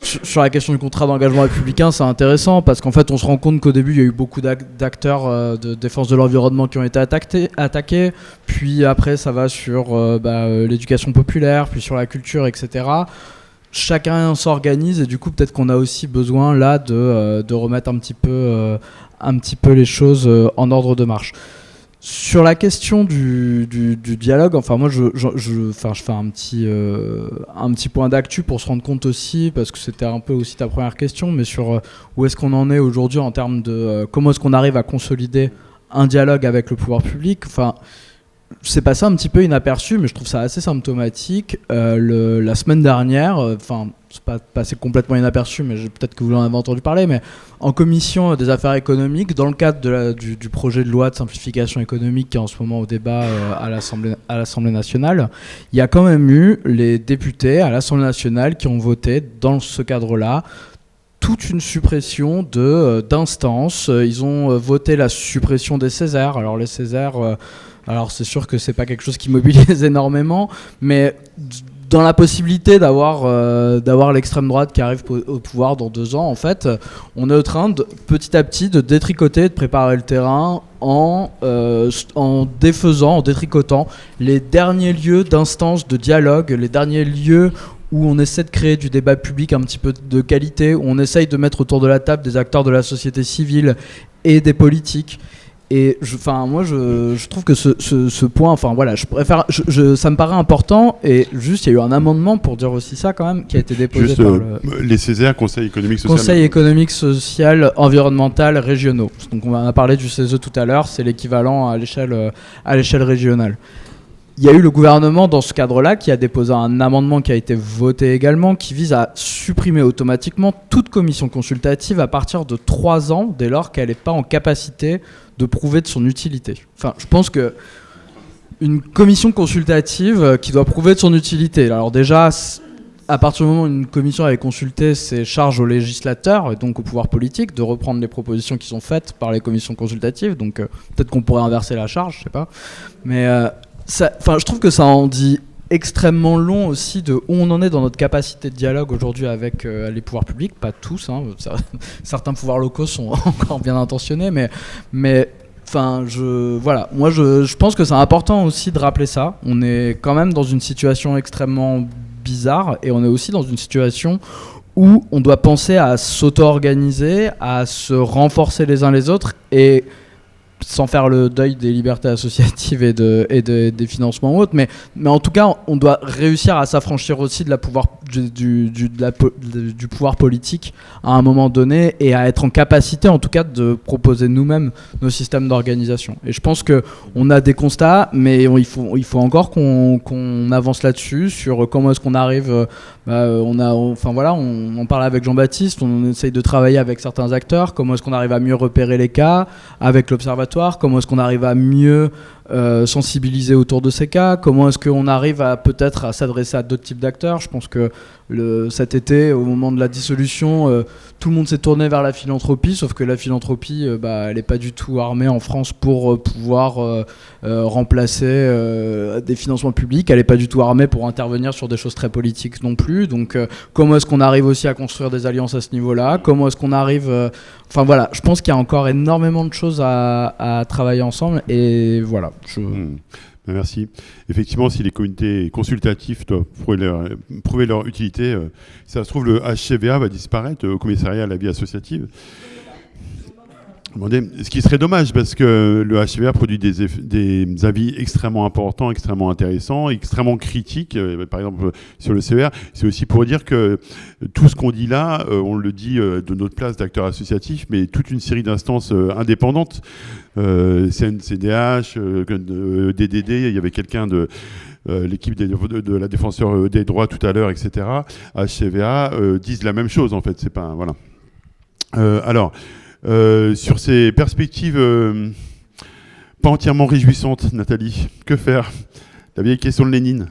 Sur la question du contrat d'engagement républicain, c'est intéressant, parce qu'en fait, on se rend compte qu'au début, il y a eu beaucoup d'acteurs de défense de l'environnement qui ont été attaqués. Puis après, ça va sur l'éducation populaire, puis sur la culture, etc. Chacun s'organise et du coup peut-être qu'on a aussi besoin là de remettre un petit peu les choses en ordre de marche. Sur la question du dialogue, moi je fais un petit point d'actu pour se rendre compte aussi, parce que c'était un peu aussi ta première question, mais sur où est-ce qu'on en est aujourd'hui en termes de comment est-ce qu'on arrive à consolider un dialogue avec le pouvoir public. c'est passé un petit peu inaperçu, mais je trouve ça assez symptomatique. La semaine dernière, c'est pas passé complètement inaperçu, mais peut-être que vous en avez entendu parler, mais en commission des affaires économiques, dans le cadre du projet de loi de simplification économique qui est en ce moment au débat à l'Assemblée nationale, il y a quand même eu les députés à l'Assemblée nationale qui ont voté dans ce cadre-là toute une suppression d'instances. Ils ont voté la suppression des Césaires. Alors les Césaires, alors c'est sûr que c'est pas quelque chose qui mobilise énormément, mais dans la possibilité d'avoir l'extrême droite qui arrive au pouvoir dans 2 ans, en fait, on est en train petit à petit de détricoter, de préparer le terrain en détricotant les derniers lieux d'instance de dialogue, les derniers lieux où on essaie de créer du débat public un petit peu de qualité, où on essaye de mettre autour de la table des acteurs de la société civile et des politiques. Et moi je trouve que ce point, ça me paraît important. Et juste, il y a eu un amendement pour dire aussi ça quand même, qui a été déposé par les Césaires, Conseil économique, social, environnemental, régionaux. Donc on a parlé du CESE tout à l'heure, c'est l'équivalent à l'échelle régionale. Il y a eu le gouvernement dans ce cadre-là qui a déposé un amendement qui a été voté également, qui vise à supprimer automatiquement toute commission consultative à partir de 3 ans, dès lors qu'elle n'est pas en capacité de prouver de son utilité. Enfin, je pense que une commission consultative qui doit prouver de son utilité. Alors déjà, à partir du moment où une commission est consultée, c'est charge au législateur et donc au pouvoir politique de reprendre les propositions qui sont faites par les commissions consultatives. Donc peut-être qu'on pourrait inverser la charge, je sais pas. Mais je trouve que ça en dit extrêmement long aussi de où on en est dans notre capacité de dialogue aujourd'hui avec les pouvoirs publics, pas tous, hein, certains pouvoirs locaux sont encore bien intentionnés, mais je pense que c'est important aussi de rappeler ça. On est quand même dans une situation extrêmement bizarre et on est aussi dans une situation où on doit penser à s'auto-organiser, à se renforcer les uns les autres et sans faire le deuil des libertés associatives et des financements ou autres, mais en tout cas, on doit réussir à s'affranchir aussi du pouvoir politique à un moment donné et à être en capacité, en tout cas, de proposer nous-mêmes nos systèmes d'organisation. Et je pense qu'on a des constats, mais il faut encore qu'on avance là-dessus, sur comment est-ce qu'on arrive... on parle avec Jean-Baptiste, on essaye de travailler avec certains acteurs, comment est-ce qu'on arrive à mieux repérer les cas avec l'Observatoire, comment est-ce qu'on arrive à mieux sensibiliser autour de ces cas, comment est-ce qu'on arrive à peut-être à s'adresser à d'autres types d'acteurs. Je pense que cet été, au moment de la dissolution, tout le monde s'est tourné vers la philanthropie, sauf que la philanthropie, elle n'est pas du tout armée en France pour pouvoir remplacer des financements publics, elle n'est pas du tout armée pour intervenir sur des choses très politiques non plus. Donc comment est-ce qu'on arrive aussi à construire des alliances à ce niveau-là, comment est-ce qu'on arrive... je pense qu'il y a encore énormément de choses à travailler ensemble et voilà. Merci. Effectivement, si les comités consultatifs doivent prouver leur utilité, ça se trouve, le HCVA va disparaître au commissariat à la vie associative. Ce qui serait dommage, parce que le HCVA produit des avis extrêmement importants, extrêmement intéressants, extrêmement critiques. Par exemple, sur le CER, c'est aussi pour dire que tout ce qu'on dit là, on le dit de notre place d'acteurs associatifs, mais toute une série d'instances indépendantes, CNCDH, DDD, il y avait quelqu'un de l'équipe de la défenseur des droits tout à l'heure, etc. HCVA disent la même chose, en fait. C'est pas voilà. Sur ces perspectives pas entièrement réjouissantes, Nathalie, que faire? La vieille question de Lénine.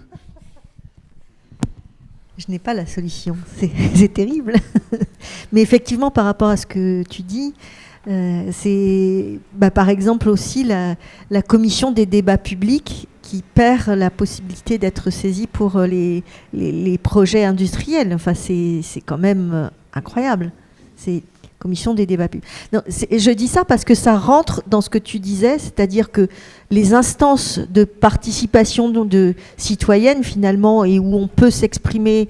Je n'ai pas la solution, c'est terrible. Mais effectivement, par rapport à ce que tu dis, c'est par exemple aussi la commission des débats publics qui perd la possibilité d'être saisie pour les projets industriels. Enfin, c'est quand même incroyable. C'est commission des débats publics. Non, je dis ça parce que ça rentre dans ce que tu disais, c'est-à-dire que les instances de participation de citoyenne finalement, et où on peut s'exprimer,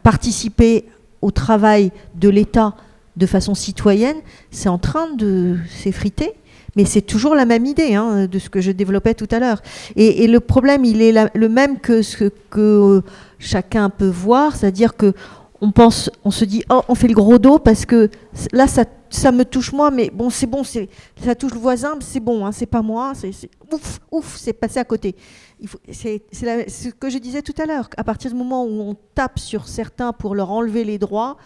participer au travail de l'État de façon citoyenne, c'est en train de s'effriter. Mais c'est toujours la même idée de ce que je développais tout à l'heure. Et le problème, il est le même que ce que chacun peut voir, c'est-à-dire que on se dit, oh, on fait le gros dos parce que là, ça me touche moi, mais bon, c'est bon, ça touche le voisin, c'est bon, hein, c'est pas moi, ouf, c'est passé à côté. C'est ce que je disais tout à l'heure, à partir du moment où on tape sur certains pour leur enlever les droits,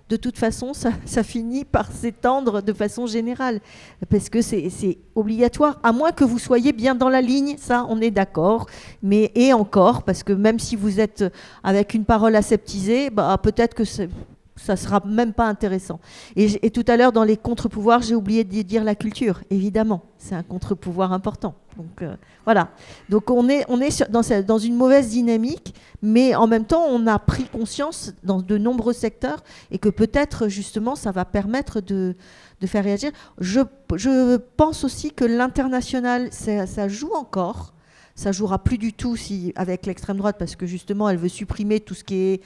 de toute façon, ça finit par s'étendre de façon générale, parce que c'est obligatoire, à moins que vous soyez bien dans la ligne, ça, on est d'accord, mais et encore, parce que même si vous êtes avec une parole aseptisée, bah, peut-être que ça sera même pas intéressant. Et tout à l'heure, dans les contre-pouvoirs, j'ai oublié de dire la culture, évidemment, c'est un contre-pouvoir important. Donc voilà. Donc on est dans une mauvaise dynamique, mais en même temps, on a pris conscience dans de nombreux secteurs et que peut-être justement, ça va permettre de faire réagir. Je pense aussi que l'international, ça joue encore. Ça jouera plus du tout avec l'extrême droite parce que justement elle veut supprimer tout ce qui est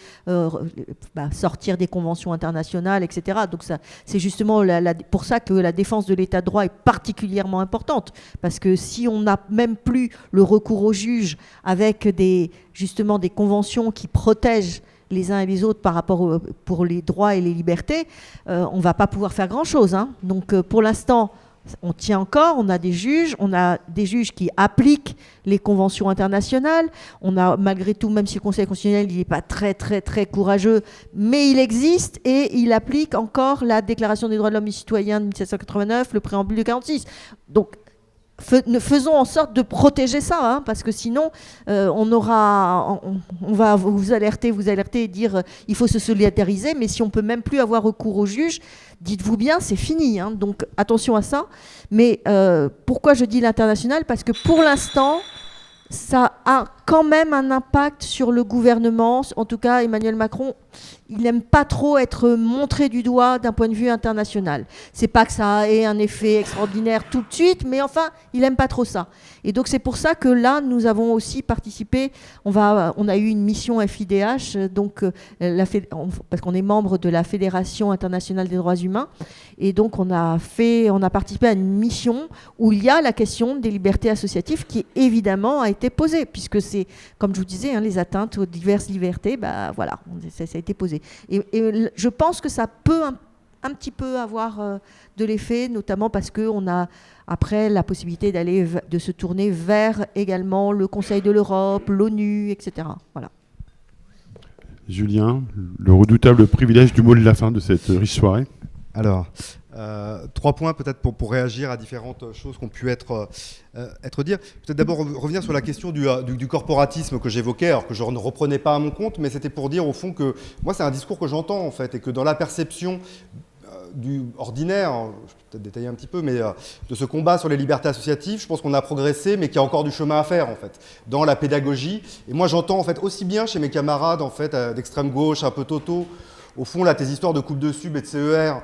sortir des conventions internationales, etc. Donc c'est justement pour ça que la défense de l'état de droit est particulièrement importante, parce que si on n'a même plus le recours aux juges avec justement des conventions qui protègent les uns et les autres par rapport pour les droits et les libertés, on ne va pas pouvoir faire grand-chose, hein. Donc pour l'instant, on tient encore, on a des juges qui appliquent les conventions internationales. On a malgré tout, même si le Conseil constitutionnel il n'est pas très très très courageux, mais il existe et il applique encore la Déclaration des droits de l'homme et du citoyen de 1789, le préambule de 46. Donc faisons en sorte de protéger ça, hein, parce que sinon on va vous alerter et dire il faut se solidariser, mais si on peut même plus avoir recours aux juges, dites-vous bien, c'est fini, hein. Donc attention à ça. Mais pourquoi je dis l'international ? Parce que pour l'instant, ça a quand même un impact sur le gouvernement. En tout cas, Emmanuel Macron, il n'aime pas trop être montré du doigt d'un point de vue international. C'est pas que ça ait un effet extraordinaire tout de suite, mais enfin, il n'aime pas trop ça. Et donc c'est pour ça que là, nous avons aussi participé. On a eu une mission FIDH, donc parce qu'on est membre de la Fédération internationale des droits humains, et donc on a participé à une mission où il y a la question des libertés associatives qui évidemment a été posée, puisque c'est, comme je vous disais, hein, les atteintes aux diverses libertés, voilà, ça a été posé. Et je pense que ça peut un petit peu avoir de l'effet, notamment parce qu'on a après la possibilité de se tourner vers également le Conseil de l'Europe, l'ONU, etc. Voilà. Julien, le redoutable privilège du mot de la fin de cette riche soirée. Alors, 3 points peut-être pour réagir à différentes choses qui ont pu être dites. Peut-être d'abord revenir sur la question du corporatisme que j'évoquais, alors que je ne reprenais pas à mon compte, mais c'était pour dire au fond que moi c'est un discours que j'entends en fait, et que dans la perception du ordinaire, je vais peut-être détailler un petit peu, mais de ce combat sur les libertés associatives, je pense qu'on a progressé, mais qu'il y a encore du chemin à faire en fait, dans la pédagogie. Et moi j'entends en fait aussi bien chez mes camarades en fait d'extrême gauche, un peu toto. Au fond, là, tes histoires de coupe de sub et de CER,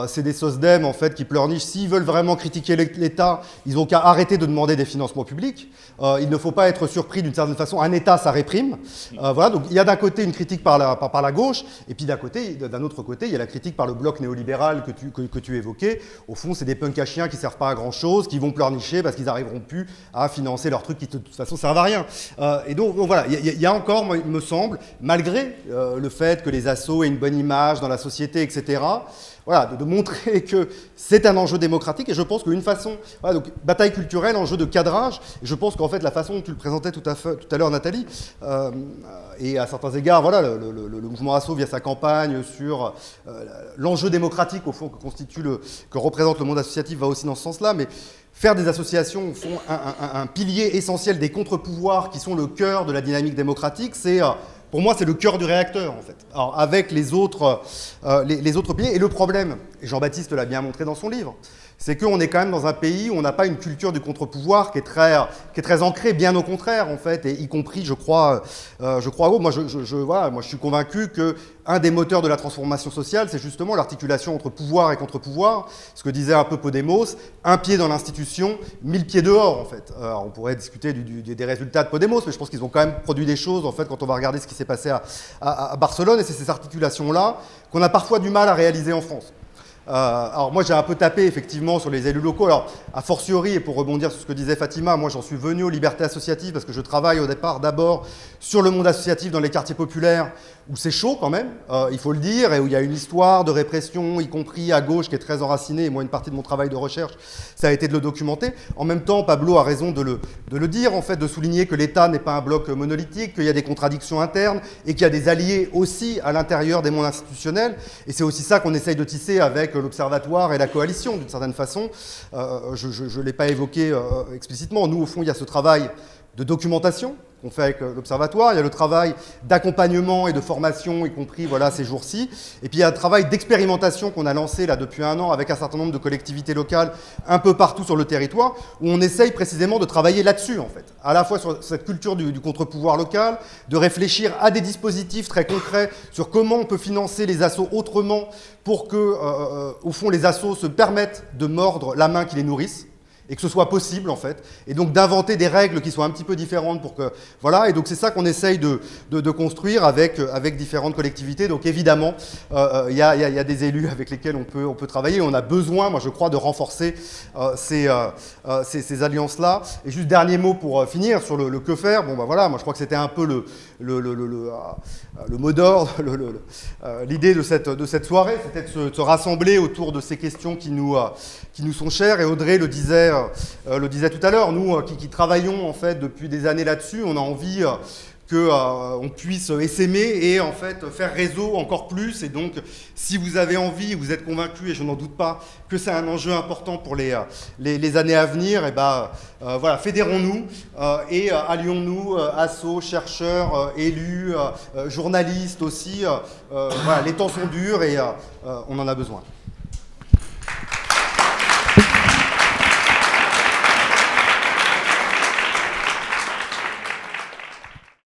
c'est des SOSDEM, en fait, qui pleurnichent. S'ils veulent vraiment critiquer l'État, ils n'ont qu'à arrêter de demander des financements publics. Il ne faut pas être surpris d'une certaine façon. Un État, ça réprime. Voilà, donc il y a d'un côté une critique par la gauche, et puis d'un autre côté, il y a la critique par le bloc néolibéral que tu évoquais. Au fond, c'est des punks à chiens qui ne servent pas à grand-chose, qui vont pleurnicher parce qu'ils n'arriveront plus à financer leurs trucs qui, de toute façon, servent à rien. Et donc voilà, il y a encore, moi, il me semble, malgré le fait que les assos aient une bonne image dans la société, etc., voilà, de montrer que c'est un enjeu démocratique. Et je pense qu'une façon, voilà, donc bataille culturelle, enjeu de cadrage, et je pense qu'en fait la façon dont tu le présentais tout à l'heure, Nathalie, et à certains égards, voilà, le mouvement Asso via sa campagne sur l'enjeu démocratique au fond que représente le monde associatif va aussi dans ce sens-là, mais faire des associations au fond un pilier essentiel des contre-pouvoirs qui sont le cœur de la dynamique démocratique, c'est pour moi, c'est le cœur du réacteur, en fait. Alors, avec les autres piliers. Et le problème, et Jean-Baptiste l'a bien montré dans son livre, c'est qu'on est quand même dans un pays où on n'a pas une culture du contre-pouvoir qui est très ancrée, bien au contraire, en fait, et y compris, je crois, moi, je suis convaincu qu'un des moteurs de la transformation sociale, c'est justement l'articulation entre pouvoir et contre-pouvoir, ce que disait un peu Podemos, un pied dans l'institution, 1000 pieds dehors, en fait. Alors, on pourrait discuter des résultats de Podemos, mais je pense qu'ils ont quand même produit des choses, en fait, quand on va regarder ce qui s'est passé à Barcelone, et c'est ces articulations-là qu'on a parfois du mal à réaliser en France. Alors moi j'ai un peu tapé effectivement sur les élus locaux. Alors a fortiori, et pour rebondir sur ce que disait Fatima, moi j'en suis venu aux libertés associatives parce que je travaille au départ d'abord sur le monde associatif dans les quartiers populaires où c'est chaud quand même, il faut le dire, et où il y a une histoire de répression, y compris à gauche, qui est très enracinée. Et moi, une partie de mon travail de recherche, ça a été de le documenter. En même temps, Pablo a raison de le dire, en fait, de souligner que l'État n'est pas un bloc monolithique, qu'il y a des contradictions internes, et qu'il y a des alliés aussi à l'intérieur des mondes institutionnels. Et c'est aussi ça qu'on essaye de tisser avec l'Observatoire et la coalition, d'une certaine façon. Je ne l'ai pas évoqué explicitement. Nous, au fond, il y a ce travail de documentation qu'on fait avec l'Observatoire, il y a le travail d'accompagnement et de formation, y compris voilà, ces jours-ci, et puis il y a un travail d'expérimentation qu'on a lancé là depuis 1 an avec un certain nombre de collectivités locales un peu partout sur le territoire, où on essaye précisément de travailler là-dessus, en fait, à la fois sur cette culture du contre-pouvoir local, de réfléchir à des dispositifs très concrets sur comment on peut financer les assos autrement pour que, au fond, les assos se permettent de mordre la main qui les nourrisse, et que ce soit possible en fait, et donc d'inventer des règles qui soient un petit peu différentes pour que, voilà, et donc c'est ça qu'on essaye de construire avec différentes collectivités. Donc évidemment, il y a des élus avec lesquels on peut travailler, on a besoin, moi je crois, de renforcer ces alliances-là. Et juste dernier mot pour finir sur le que faire, bon bah voilà, moi je crois que c'était un peu le mot d'ordre, l'idée de cette soirée, c'était de se rassembler autour de ces questions qui nous sont chères, et Audrey le disait tout à l'heure, nous qui travaillons en fait depuis des années là-dessus, on a envie qu'on puisse essaimer et en fait faire réseau encore plus. Et donc, si vous avez envie, vous êtes convaincus, et je n'en doute pas, que c'est un enjeu important pour les années à venir, et voilà, fédérons-nous et allions-nous, assos, chercheurs, élus, journalistes aussi. Voilà, les temps sont durs et on en a besoin.